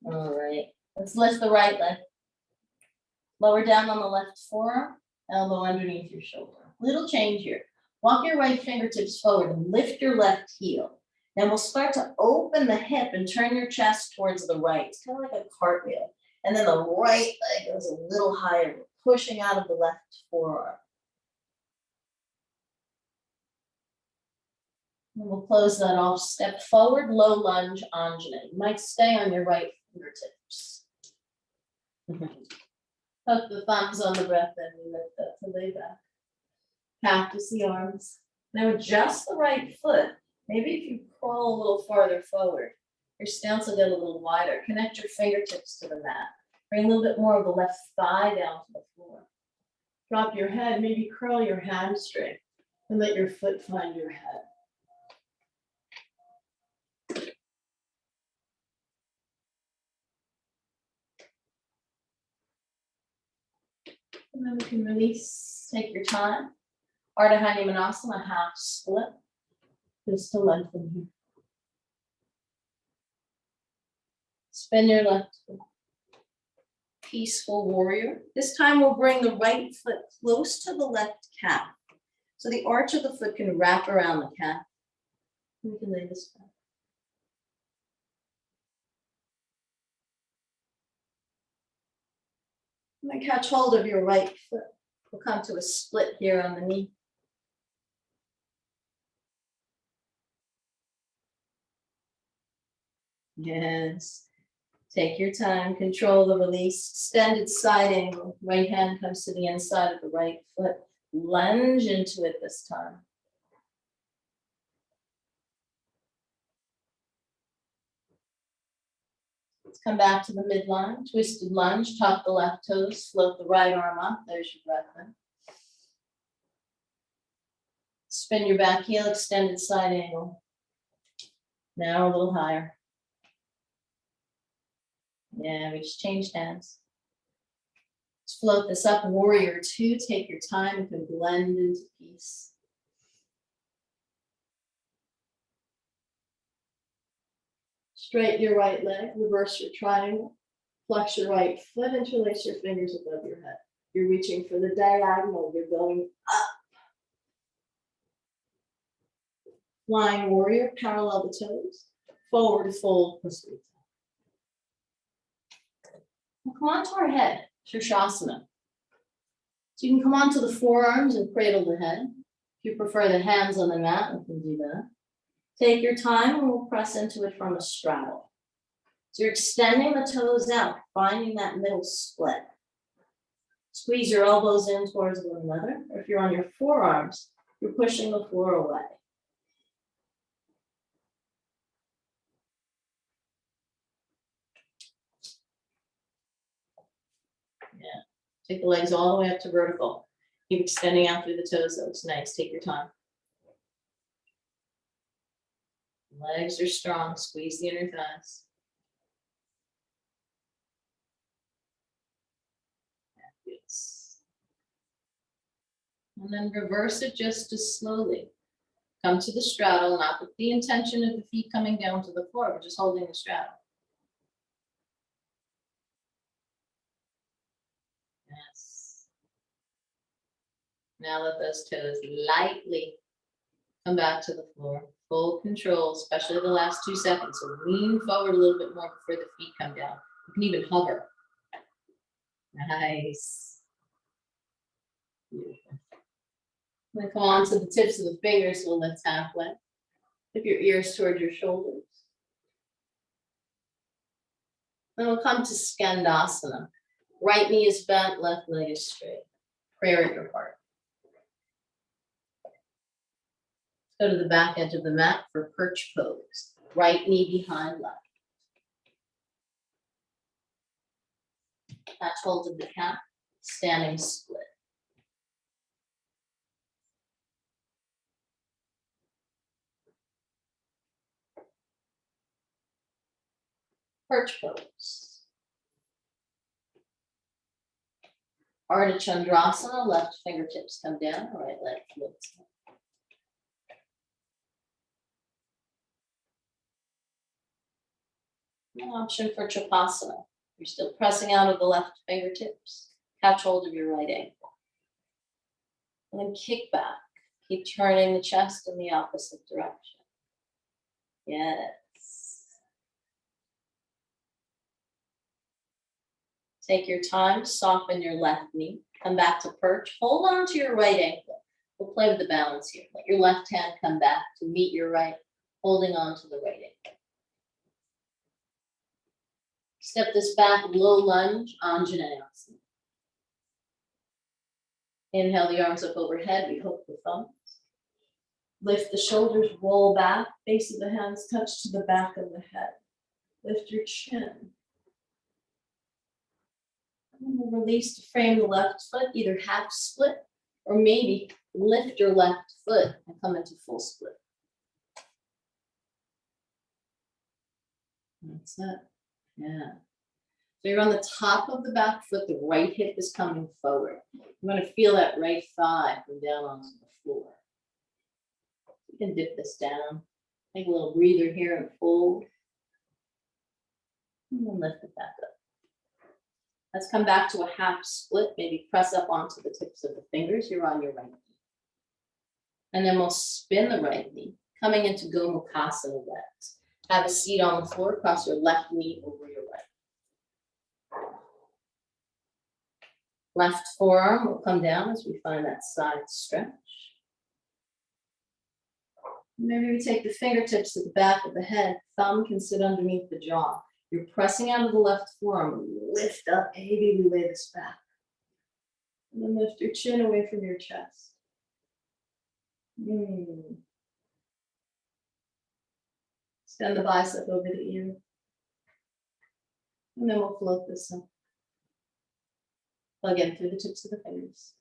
All right. Let's lift the right leg. Lower down on the left forearm, elbow underneath your shoulder. Little change here. Walk your right fingertips forward and lift your left heel. Then we'll start to open the hip and turn your chest towards the right. It's kind of like a cartwheel. And then the right leg goes a little higher, pushing out of the left forearm. And we'll close that off. Step forward, low lunge, Anjana. You might stay on your right fingertips. Hook the thumbs on the breath and you lift up to lay back. Practice the arms. Now adjust the right foot. Maybe if you crawl a little farther forward, your stance will get a little wider. Connect your fingertips to the mat. Bring a little bit more of the left thigh down to the floor. Drop your head, maybe curl your hamstring and let your foot find your head. And then we can release, take your time. Ardha Hanumanasana, half split. Just to lengthen here. Spin your left foot. Peaceful warrior. This time we'll bring the right foot close to the left calf. So the arch of the foot can wrap around the calf. We can lay this back. And then catch hold of your right foot. We'll come to a split here on the knee. Yes. Take your time, control the release, extended side angle. Right hand comes to the inside of the right foot. Lunge into it this time. Let's come back to the midline, twisted lunge, tuck the left toes, float the right arm up. There's your breath in. Spin your back heel, extended side angle. Now a little higher. Yeah, we just changed hands. Let's float this up, warrior two. Take your time, you can blend into peace. Straighten your right leg, reverse your triangle. Flex your right foot, interlace your fingers above your head. You're reaching for the diagonal, you're going up. Flying warrior, parallel the toes. Forward fold, Prasarita. We'll come onto our head, Shirshasana. So you can come onto the forearms and cradle the head. If you prefer the hands on the mat, you can do that. Take your time and we'll press into it from a straddle. So you're extending the toes out, finding that middle split. Squeeze your elbows in towards one another. Or if you're on your forearms, you're pushing the floor away. Yeah. Take the legs all the way up to vertical. Keep extending out through the toes. That looks nice. Take your time. Legs are strong. Squeeze the inner thighs. Yes. And then reverse it just as slowly. Come to the straddle, not with the intention of the feet coming down to the floor, but just holding the straddle. Yes. Now let those toes lightly come back to the floor. Full control, especially the last 2 seconds. So lean forward a little bit more before the feet come down. You can even hover. Nice. Beautiful. Then come on to the tips of the fingers, so lift halfway. Tip your ears toward your shoulders. Then we'll come to Skandasana. Right knee is bent, left leg is straight. Prayer at your heart. Go to the back edge of the mat for perch pose. Right knee behind left. Catch hold of the calf, standing split. Perch pose. Ardha Chandrasana, left fingertips come down, right leg floats up. An option for Trikonasana. You're still pressing out of the left fingertips. Catch hold of your right ankle. And then kick back. Keep turning the chest in the opposite direction. Yes. Take your time, soften your left knee. Come back to perch. Hold on to your right ankle. We'll play with the balance here. Let your left hand come back to meet your right, holding on to the right ankle. Step this back, low lunge, Anjaneyasana. Inhale the arms up overhead, we hook the thumbs. Lift the shoulders, roll back, base of the hands touch to the back of the head. Lift your chin. And we'll release to frame the left foot, either half split or maybe lift your left foot and come into full split. That's it. Yeah. So you're on the top of the back foot, the right hip is coming forward. You want to feel that right thigh come down onto the floor. You can dip this down. Take a little breather here and fold. And then lift it back up. Let's come back to a half split. Maybe press up onto the tips of the fingers. You're on your right knee. And then we'll spin the right knee, coming into Gomukhasana legs. Have a seat on the floor, cross your left knee over your right. Left forearm will come down as we find that side stretch. Maybe we take the fingertips to the back of the head. Thumb can sit underneath the jaw. You're pressing out of the left forearm. Lift up, maybe we lay this back. And then lift your chin away from your chest. Extend the bicep over the ear. And then we'll float this up. Plug in through the tips of the fingers.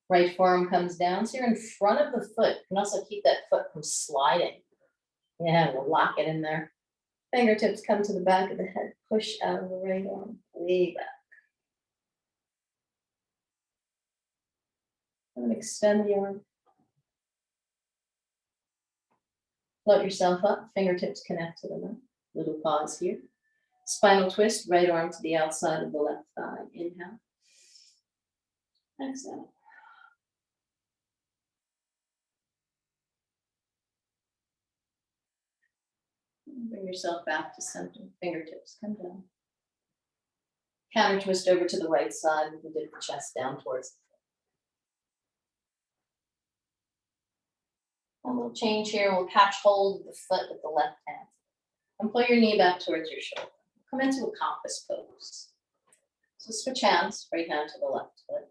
Right forearm comes down. So you're in front of the foot. You can also keep that foot from sliding. Yeah, we'll lock it in there. Fingertips come to the back of the head. Push out of the right arm. Way back. And extend the arm. Float yourself up. Fingertips connect to the mat. Little pause here. Spinal twist. Right arm to the outside of the left thigh. Inhale. Exhale. Bring yourself back to center. Fingertips come down. Counter twist over to the right side. We can dip the chest down towards the foot. A little change here. We'll catch hold of the foot with the left hand. And pull your knee back towards your shoulder. Come into a compass pose. So switch hands, right hand to the left foot.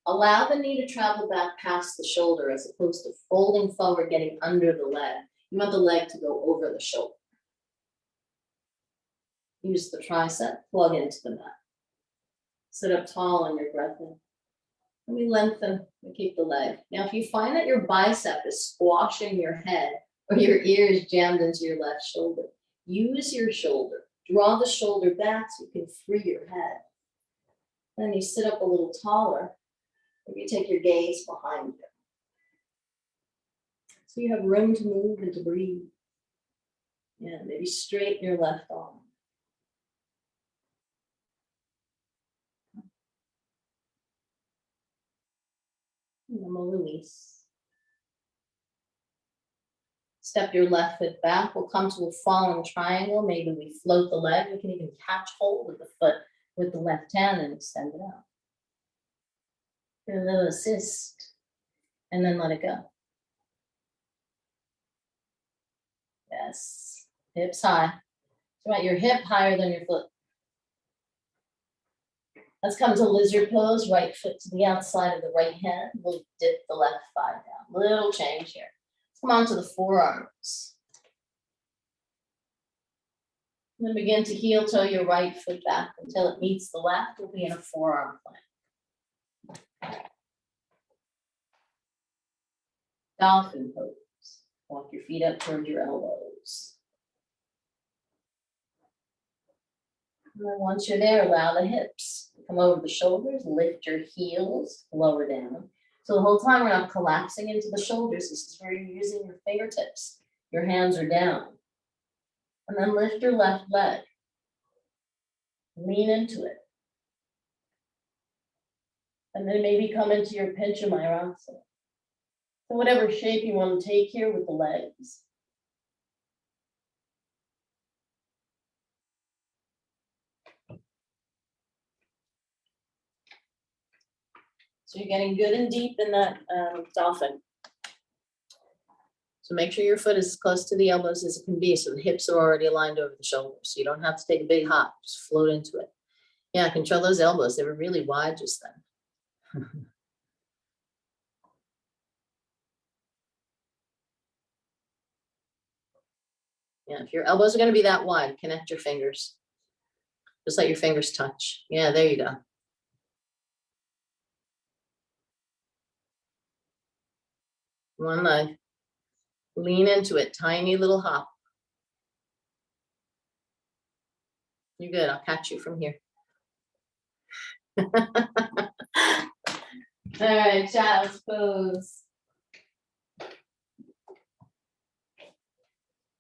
Allow the knee to travel back past the shoulder as opposed to folding forward, getting under the leg. You want the leg to go over the shoulder. Use the tricep, plug into the mat. Sit up tall on your breath in. And we lengthen, we keep the leg. Now, if you find that your bicep is squashing your head or your ear is jammed into your left shoulder, use your shoulder. Draw the shoulder back so you can free your head. Then you sit up a little taller. Maybe you take your gaze behind you. So you have room to move and to breathe. Yeah, maybe straighten your left arm. And then we'll release. Step your left foot back. We'll come to a falling triangle. Maybe we float the leg. We can even catch hold of the foot with the left hand and extend it out. Get a little assist. And then let it go. Yes. Hips high. So want your hip higher than your foot. Let's come to lizard pose. Right foot to the outside of the right hand. We'll dip the left thigh down. Little change here. Come on to the forearms. And then begin to heel toe your right foot back until it meets the left. We'll be in a forearm plank. Dolphin pose. Walk your feet up toward your elbows. And then once you're there, allow the hips to come over the shoulders, lift your heels, lower down. So the whole time we're not collapsing into the shoulders. This is where you're using your fingertips. Your hands are down. And then lift your left leg. Lean into it. And then maybe come into your Pincha Mayurasana. So whatever shape you want to take here with the legs. So you're getting good and deep in that dolphin. So make sure your foot is as close to the elbows as it can be, so the hips are already aligned over the shoulders. So you don't have to take a big hop, just float into it. Yeah, control those elbows. They were really wide just then. Yeah, if your elbows are going to be that wide, connect your fingers. Just let your fingers touch. Yeah, there you go. One leg. Lean into it, tiny little hop. You're good. I'll catch you from here. All right, child's pose.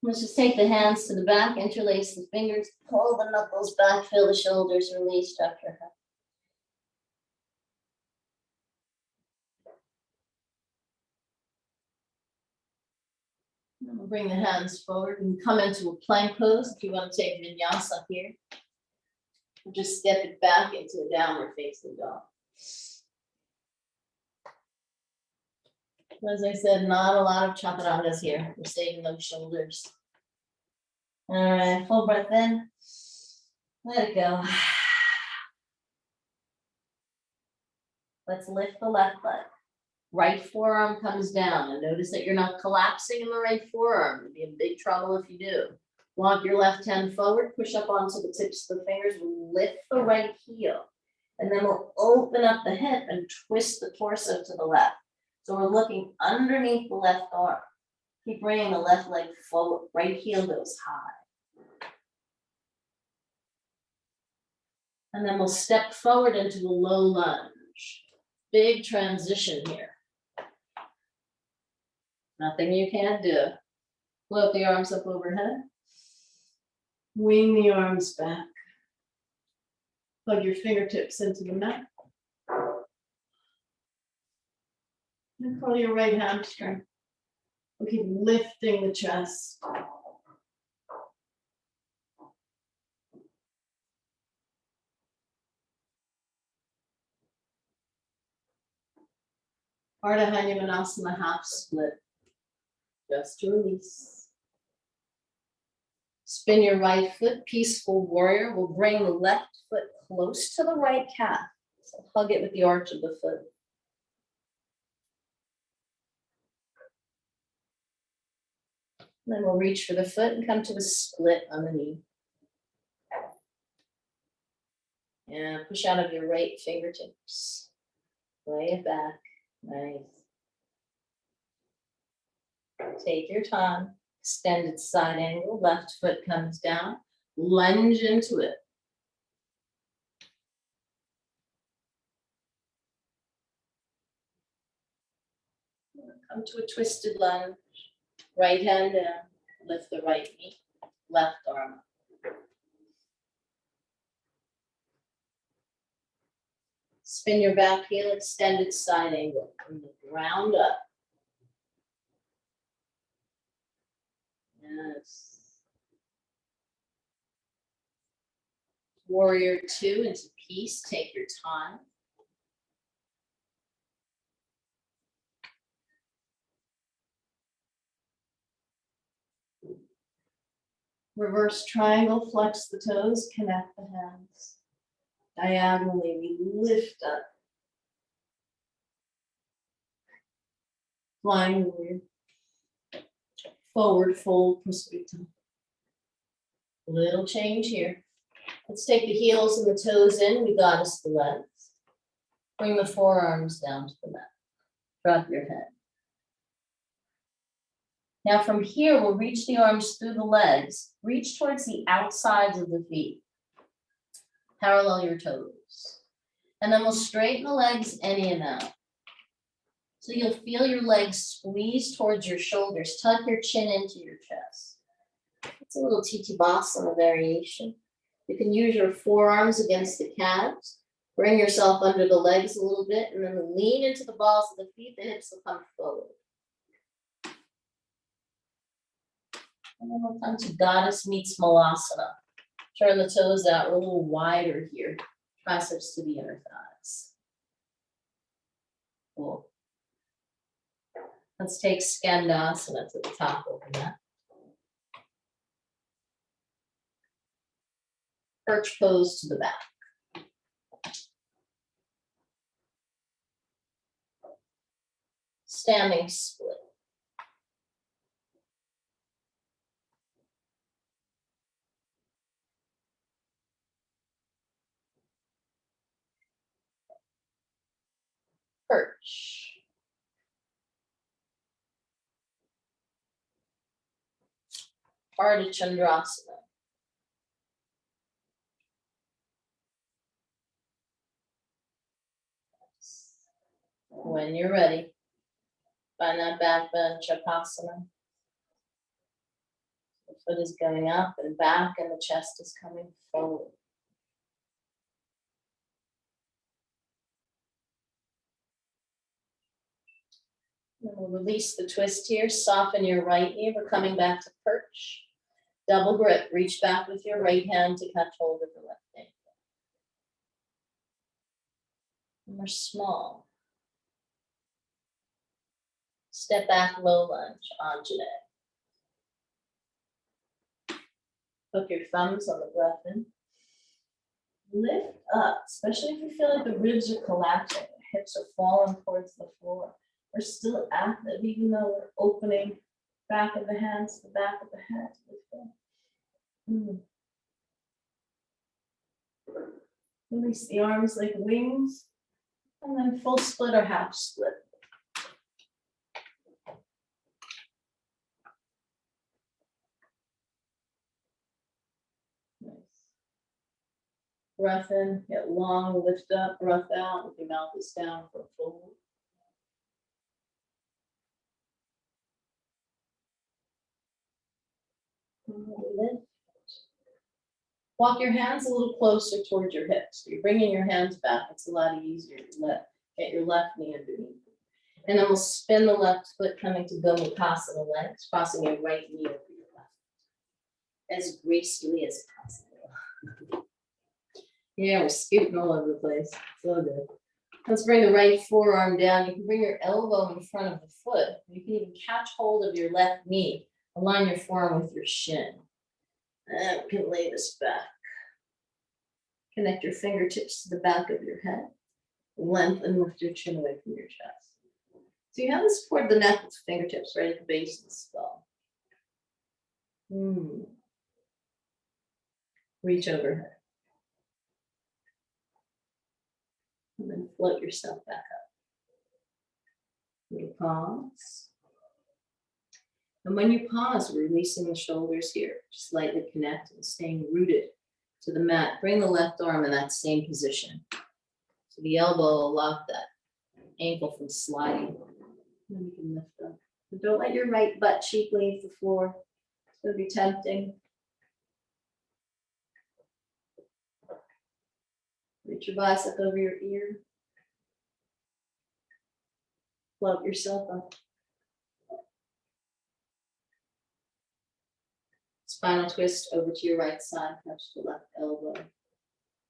Let's just take the hands to the back, interlace the fingers, pull the knuckles back, feel the shoulders release, drop your head. And we'll bring the hands forward and come into a plank pose. If you want to take Vinyasa here, or just step it back into a downward facing dog. As I said, not a lot of chaturangas here. We're saving those shoulders. All right, full breath in. Let it go. Let's lift the left leg. Right forearm comes down, and notice that you're not collapsing in the right forearm. You'll be in big trouble if you do. Walk your left hand forward, push up onto the tips of the fingers, lift the right heel, and then we'll open up the hip and twist the torso to the left. So we're looking underneath the left arm. Keep bringing the left leg forward, right heel goes high. And then we'll step forward into a low lunge. Big transition here. Nothing you can't do. Float the arms up overhead. Wing the arms back. Plug your fingertips into the mat. And curl your right hamstring. We'll keep lifting the chest. Ardha Hanumanasana half split. Just to release. Spin your right foot, peaceful warrior. We'll bring the left foot close to the right calf. So hug it with the arch of the foot. Then we'll reach for the foot and come to a split on the knee. And push out of your right fingertips. Lay it back. Nice. Take your time. Extended side angle. Left foot comes down. Lunge into it. Come to a twisted lunge. Right hand down. Lift the right knee. Left arm up. Spin your back heel, extended side angle from the ground up. Yes. Warrior two into peace. Take your time. Reverse triangle, flex the toes, connect the hands. Diagonally, we lift up. Flying warrior. Forward fold, Prasvita. Little change here. Let's take the heels and the toes in. We goddess the legs. Bring the forearms down to the mat. Drop your head. Now from here, we'll reach the arms through the legs. Reach towards the outsides of the feet. Parallel your toes. And then we'll straighten the legs any amount. So you'll feel your legs squeeze towards your shoulders. Tuck your chin into your chest. It's a little Titibhasana variation. You can use your forearms against the calves, Bring yourself under the legs a little bit and then lean into the balls of the feet, the hips will come forward. And then we'll come to Goddess meets Malasana. Turn the toes out a little wider here. Triceps to the inner thighs. Cool. Let's take Skandasana to the top of the mat. Perch pose to the back. Standing split. Perch. Ardha Chandrasana. When you're ready, find that back bend, Chakasana. The foot is going up and back and the chest is coming forward. And we'll release the twist here, soften your right knee. We're coming back to perch. Double grip, reach back with your right hand to catch hold of the left ankle. And we're small. Step back, low lunge, Anjane. Hook your thumbs on the breath in. Lift up, especially if you feel like the ribs are collapsing, the hips are falling towards the floor. We're still active, even though we're opening back of the hands, the back of the head. Release the arms like wings, and then full split or half split. Nice. Breath in, get long, lift up, breath out, with your mouth is down for fold. Lift. Walk your hands a little closer towards your hips. So you're bringing your hands back. It's a lot easier to get your left knee underneath. And then we'll spin the left foot coming to Gomukhasana legs, crossing your right knee over your left. As gracefully as possible. Yeah, we're scooting all over the place. So good. Let's bring the right forearm down. You can bring your elbow in front of the foot. You can even catch hold of your left knee. Align your forearm with your shin. And we can lay this back. Connect your fingertips to the back of your head. Lengthen, lift your chin away from your chest. So you have the support of the neck with fingertips right at the base of the skull. Reach overhead. And then float yourself back up. You pause. And when you pause, releasing the shoulders here, just lightly connect and staying rooted to the mat. Bring the left arm in that same position. So the elbow will lock that ankle from sliding. And you can lift up. But don't let your right butt cheek leave the floor. It's going to be tempting. Reach your bicep over your ear. Float yourself up. Spinal twist over to your right side, touch the left elbow.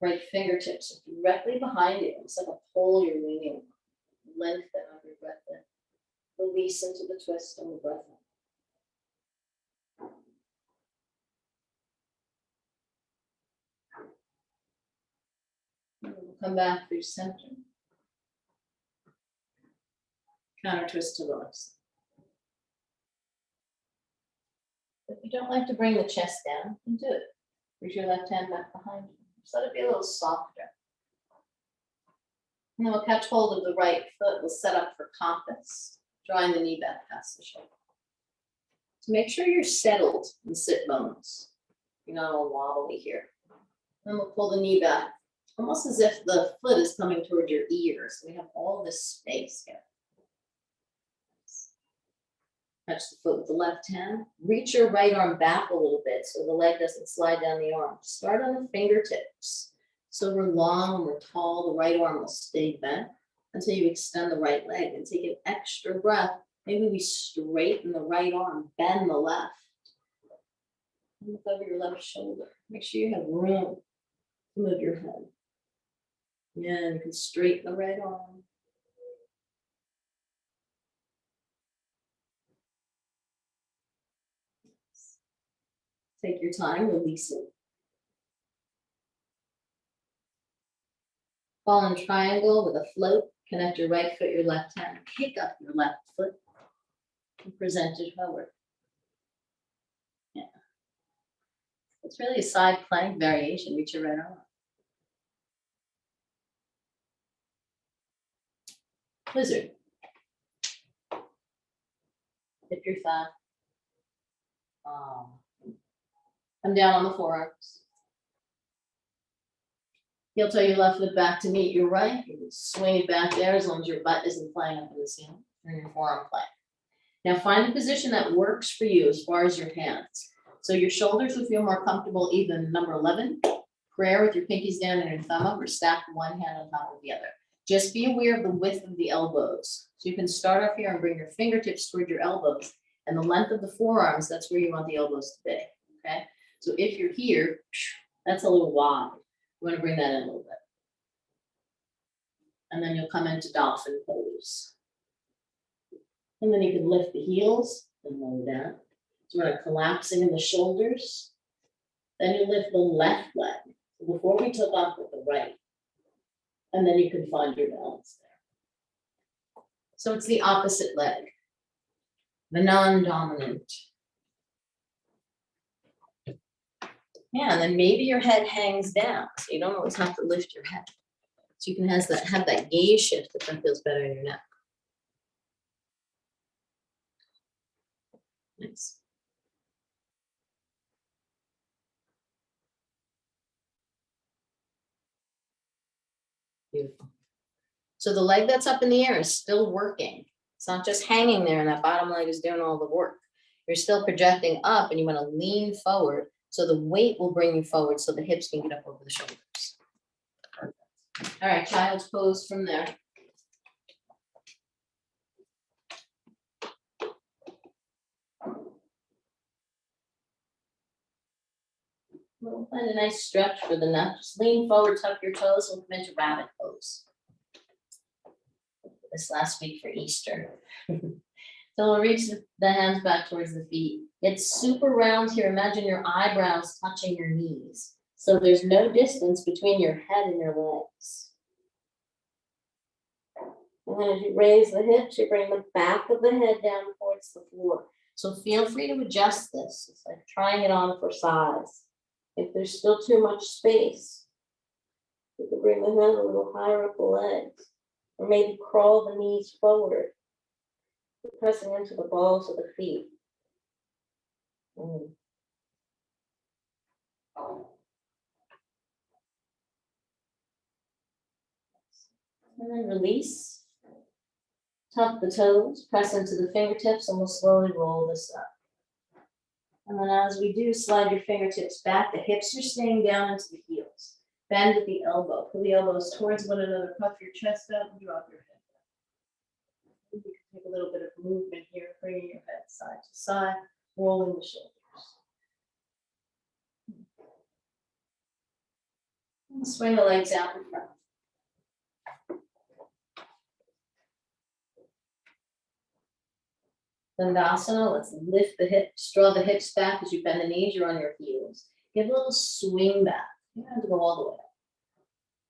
Right fingertips are directly behind you. It's like a pole you're leaning. Lengthen on your breath in. Release into the twist on the breath in. And we'll come back through center. Counter twist to the left side. If you don't like to bring the chest down, you can do it. Reach your left hand back behind you. Just let it be a little softer. And then we'll catch hold of the right foot. We'll set up for compass, drawing the knee back past the shoulder. So make sure you're settled in sit bones. You're not all wobbly here. Then we'll pull the knee back, almost as if the foot is coming toward your ears. So we have all this space here. Touch the foot with the left hand. Reach your right arm back a little bit so the leg doesn't slide down the arm. Start on the fingertips. So we're long and we're tall, the right arm will stay bent until you extend the right leg and take an extra breath. Maybe we straighten the right arm, bend the left. Look over your left shoulder. Make sure you have room to move your head. Yeah, and you can straighten the right arm. Take your time, release it. Fall in triangle with a float. Connect your right foot, your left hand. Kick up your left foot and present it forward. Yeah. It's really a side plank variation. Reach your right arm up. Lizard. Hip your thigh. Come down on the forearms. Heel toe your left foot back to meet your right. You can swing it back there as long as your butt isn't flying up in the ceiling or your forearm plank. Now find a position that works for you as far as your hands. So your shoulders will feel more comfortable either in number 11, prayer with your pinkies down and your thumb up, or stack one hand on top of the other. Just be aware of the width of the elbows. So you can start off here and bring your fingertips toward your elbows, and the length of the forearms, that's where you want the elbows to be, okay? So if you're here, that's a little wide. You want to bring that in a little bit. And then you'll come into dolphin pose. And then you can lift the heels and lower down. So we're collapsing in the shoulders. Then you lift the left leg. So before we took off with the right. And then you can find your balance there. So it's the opposite leg, the non-dominant. Yeah, and then maybe your head hangs down, so you don't always have to lift your head. So you can have that gaze shift if that feels better in your neck. Nice. Beautiful. So the leg that's up in the air is still working. It's not just hanging there and that bottom leg is doing all the work. You're still projecting up and you want to lean forward so the weight will bring you forward so the hips can get up over the shoulders. Perfect. All right, child's pose from there. We'll find a nice stretch for the neck. Just lean forward, tuck your toes, and come into rabbit pose. This last week for Easter. So we'll reach the hands back towards the feet. It's super round here. Imagine your eyebrows touching your knees. So there's no distance between your head and your legs. And then as you raise the hips, you bring the back of the head down towards the floor. So feel free to adjust this. It's like trying it on for size. If there's still too much space, you can bring the head a little higher up the legs. Or maybe crawl the knees forward. Pressing into the balls of the feet. And then release. Tuck the toes, press into the fingertips, and we'll slowly roll this up. And then as we do, slide your fingertips back. The hips are staying down into the heels. Bend at the elbow. Pull the elbows towards one another. Puff your chest up and drop your head down. You can take a little bit of movement here, bringing your head side to side, rolling the shoulders. And swing the legs out in front. Dandasana, let's lift the hips, draw the hips back as you bend the knees, you're on your heels. Give a little swing back. You don't have to go all the way up.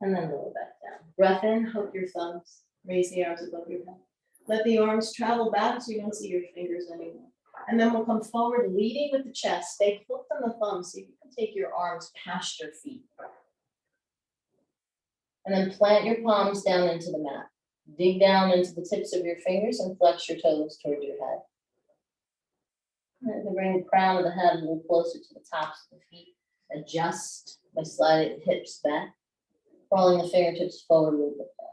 And then lower back down. Breath in, hook your thumbs, raise the arms above your head. Let the arms travel back so you don't see your fingers anymore. And then we'll come forward, leading with the chest. Stay hooked on the thumbs so you can take your arms past your feet. And then plant your palms down into the mat. Dig down into the tips of your fingers and flex your toes toward your head. And then bring the crown of the head a little closer to the tops of the feet. Adjust by sliding the hips back, crawling the fingertips forward a little bit more.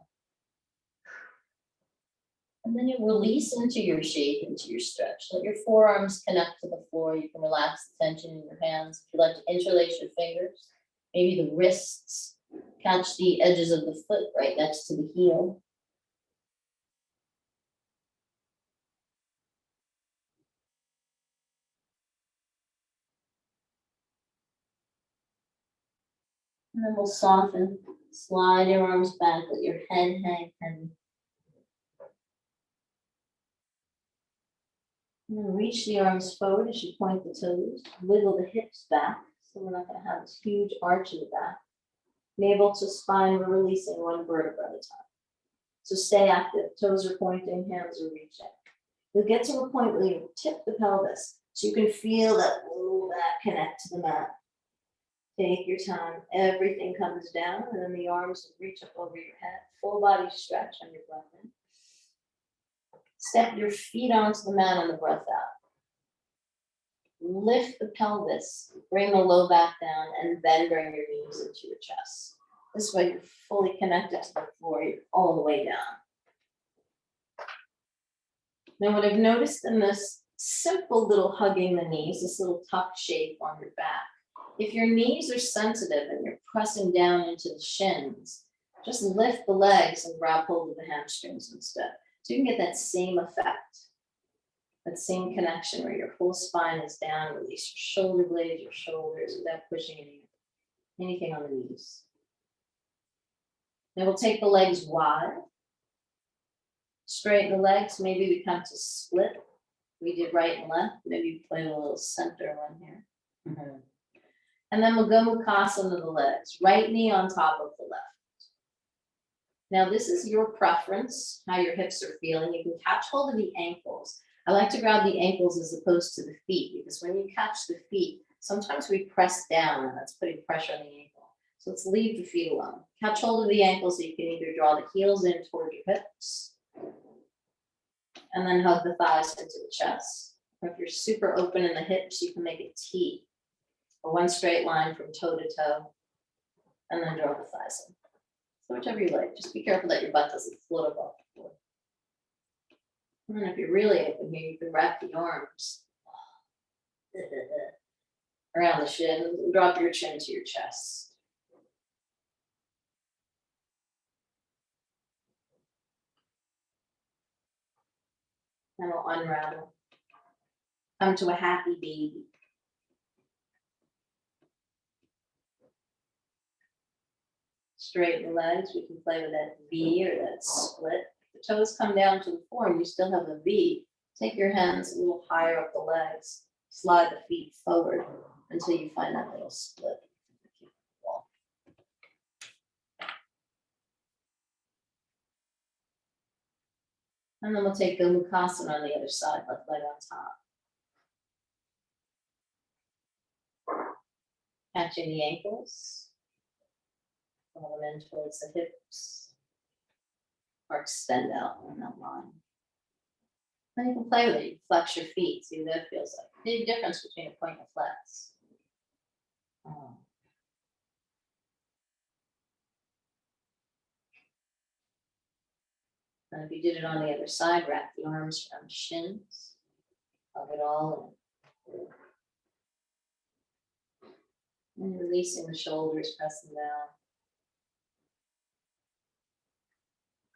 And then you release into your shape, into your stretch. Let your forearms connect to the floor. You can relax the tension in your hands. If you like to interlace your fingers, maybe the wrists Catch the edges of the foot right next to the heel. And then we'll soften, slide your arms back, let your head hang heavy. And then reach the arms forward as you point the toes, wiggle the hips back, so we're not gonna have this huge arch in the back. Navel to spine, we're releasing one vertebra at a time. So stay active, toes are pointing, hands are reaching. You'll get to a point where you tip the pelvis, so you can feel that low back connect to the mat. Take your time, everything comes down, and then the arms reach up over your head, full body stretch on your breath in. Step your feet onto the mat on the breath out. Lift the pelvis, bring the low back down, and then bring your knees into your chest. This way you're fully connected to the floor, you're all the way down. Now what I've noticed in this simple little hugging the knees, this little tuck shape on your back, if your knees are sensitive and you're pressing down into the shins, just lift the legs and grab hold of the hamstrings instead. So you can get that same effect, that same connection where your whole spine is down, release your shoulder blades, your shoulders without pushing anything on the knees. Then we'll take the legs wide, straighten the legs, maybe we come to split. We did right and left, maybe play a little center one here. Mm-hmm. And then we'll go Mukasana to the legs, right knee on top of the left. Now this is your preference, how your hips are feeling. You can catch hold of the ankles. I like to grab the ankles as opposed to the feet, because when you catch the feet, sometimes we press down and that's putting pressure on the ankle. So let's leave the feet alone. Catch hold of the ankles so you can either draw the heels in toward your hips and then hug the thighs into the chest. Or if you're super open in the hips, you can make a T, or one straight line from toe to toe, and then draw the thighs in. So whichever you like, just be careful that your butt doesn't float above the floor. And then if you're really open here, you can wrap the arms around the shin and drop your chin to your chest. And we'll unravel. Come to a happy baby. Straighten the legs, we can play with that V or that split. If the toes come down to the floor and you still have a V, take your hands a little higher up the legs, slide the feet forward until you find that little split. And then we'll take the Mukasana on the other side, left leg on top. Catching the ankles. Pull them in towards the hips. Or extend out on that line. Then you can play with it. You can flex your feet. See what that feels like. Big difference between a point and a flex. And if you did it on the other side, wrap the arms around the shins. Hug it all in. And releasing the shoulders, pressing down.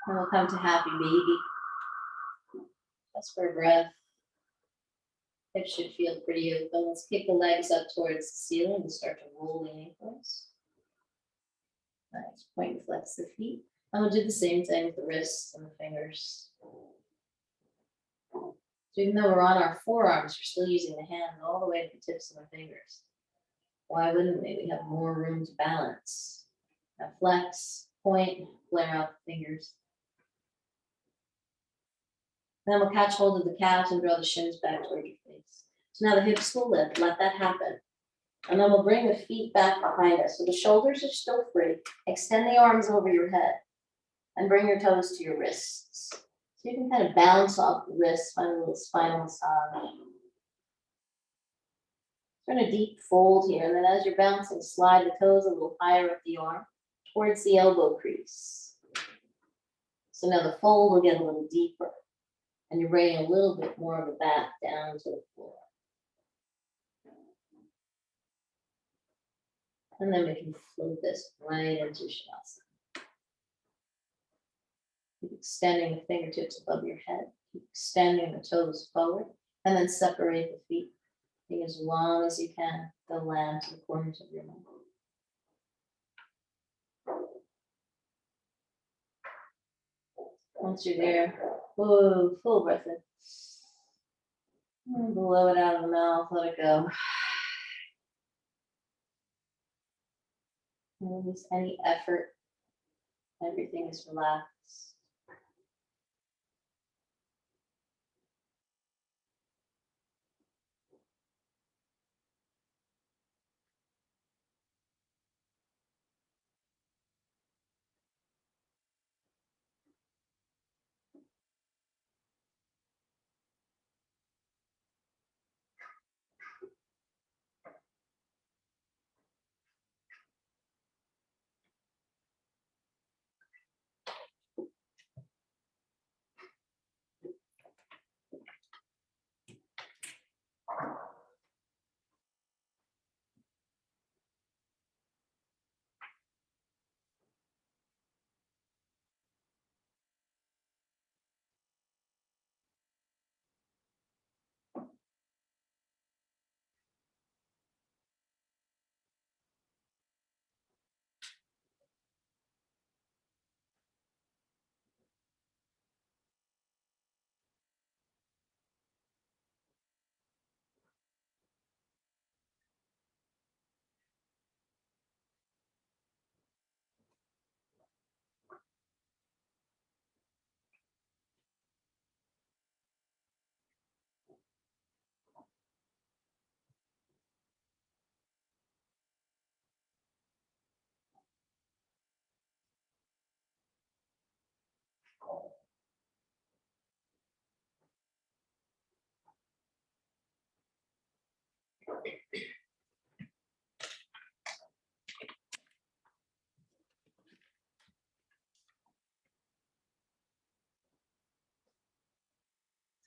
And we'll come to happy baby. Just for a breath. Hips should feel pretty open. Let's kick the legs up towards the ceiling and start to roll the ankles. Nice. Point and flex the feet. And we'll do the same thing with the wrists and the fingers. So even though we're on our forearms, we're still using the hands all the way to the tips of the fingers. Why wouldn't we? We have more room to balance. Now flex, point, flare out the fingers. Then we'll catch hold of the calves and draw the shins back toward your face. So now the hips will lift, let that happen. And then we'll bring the feet back behind us. So the shoulders are still free. Extend the arms over your head and bring your toes to your wrists. So you can kind of bounce off the wrists, find a little spinal massage. Turn a deep fold here, and then as you're bouncing, slide the toes a little higher up the arm towards the elbow crease. So now the fold will get a little deeper, and you're bringing a little bit more of the back down to the floor. And then we can float this right into Shavasana. Keep extending the fingertips above your head. Keep extending the toes forward. And then separate the feet. Being as long as you can, they'll land to the corners of your mouth. Once you're there, whoa, full breath in. And blow it out of the mouth, let it go. And release any effort. Everything is relaxed.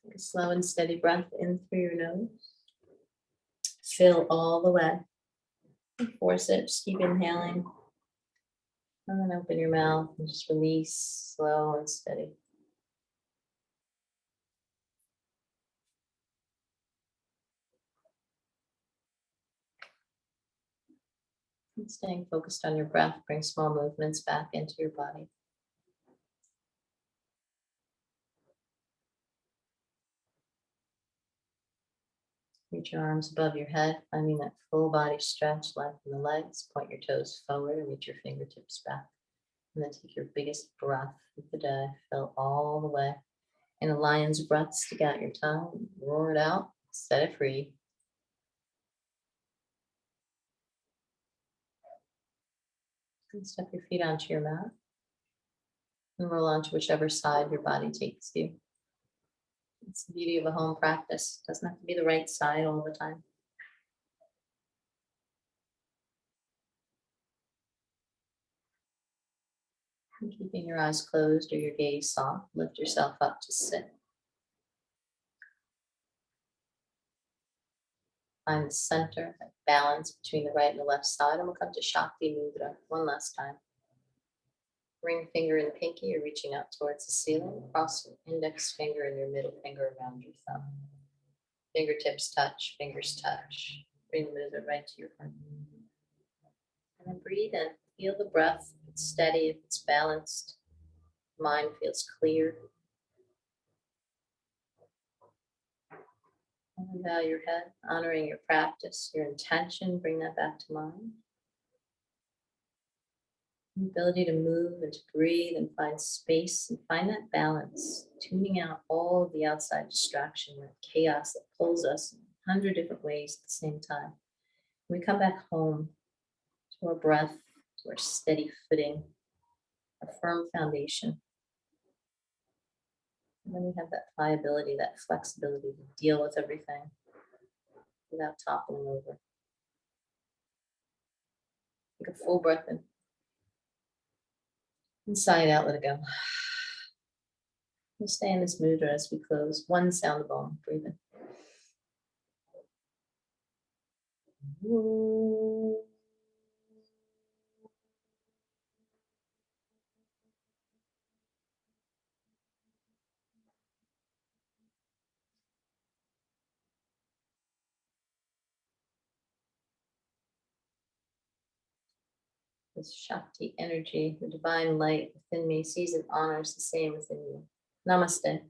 Take a slow and steady breath in through your nose. Fill all the way. Force it, just keep inhaling. And then open your mouth and just release, slow and steady. And staying focused on your breath, bring small movements back into your body. Reach your arms above your head, finding that full body stretch, lengthen the legs, point your toes forward and reach your fingertips back. And then take your biggest breath of the day, fill all the way. In a lion's breath, stick out your tongue, roar it out, set it free. And step your feet onto your mat and roll onto whichever side your body takes you. It's the beauty of a home practice. It doesn't have to be the right side all the time. And keeping your eyes closed or your gaze soft, lift yourself up to sit. Find the center, that balance between the right and the left side, and we'll come to Shakti Mudra one last time. Ring finger and pinky are reaching up towards the ceiling. Cross your index finger and your middle finger around your thumb. Fingertips touch, fingers touch. Bring the mudra right to your heart. And then breathe in. Feel the breath. If it's steady, if it's balanced. Mind feels clear. And bow your head, honoring your practice, your intention. Bring that back to mind. The ability to move and to breathe and find space and find that balance, tuning out all of the outside distraction and chaos that pulls us in 100 different ways at the same time. We come back home to our breath, to our steady footing, our firm foundation. And then we have that pliability, that flexibility to deal with everything without toppling over. Take a full breath in. Inside out, let it go. We'll stay in this mudra as we close. One sound of Om. Breathe in. this Shakti energy, the divine light within me sees and honors the same within you. Namaste.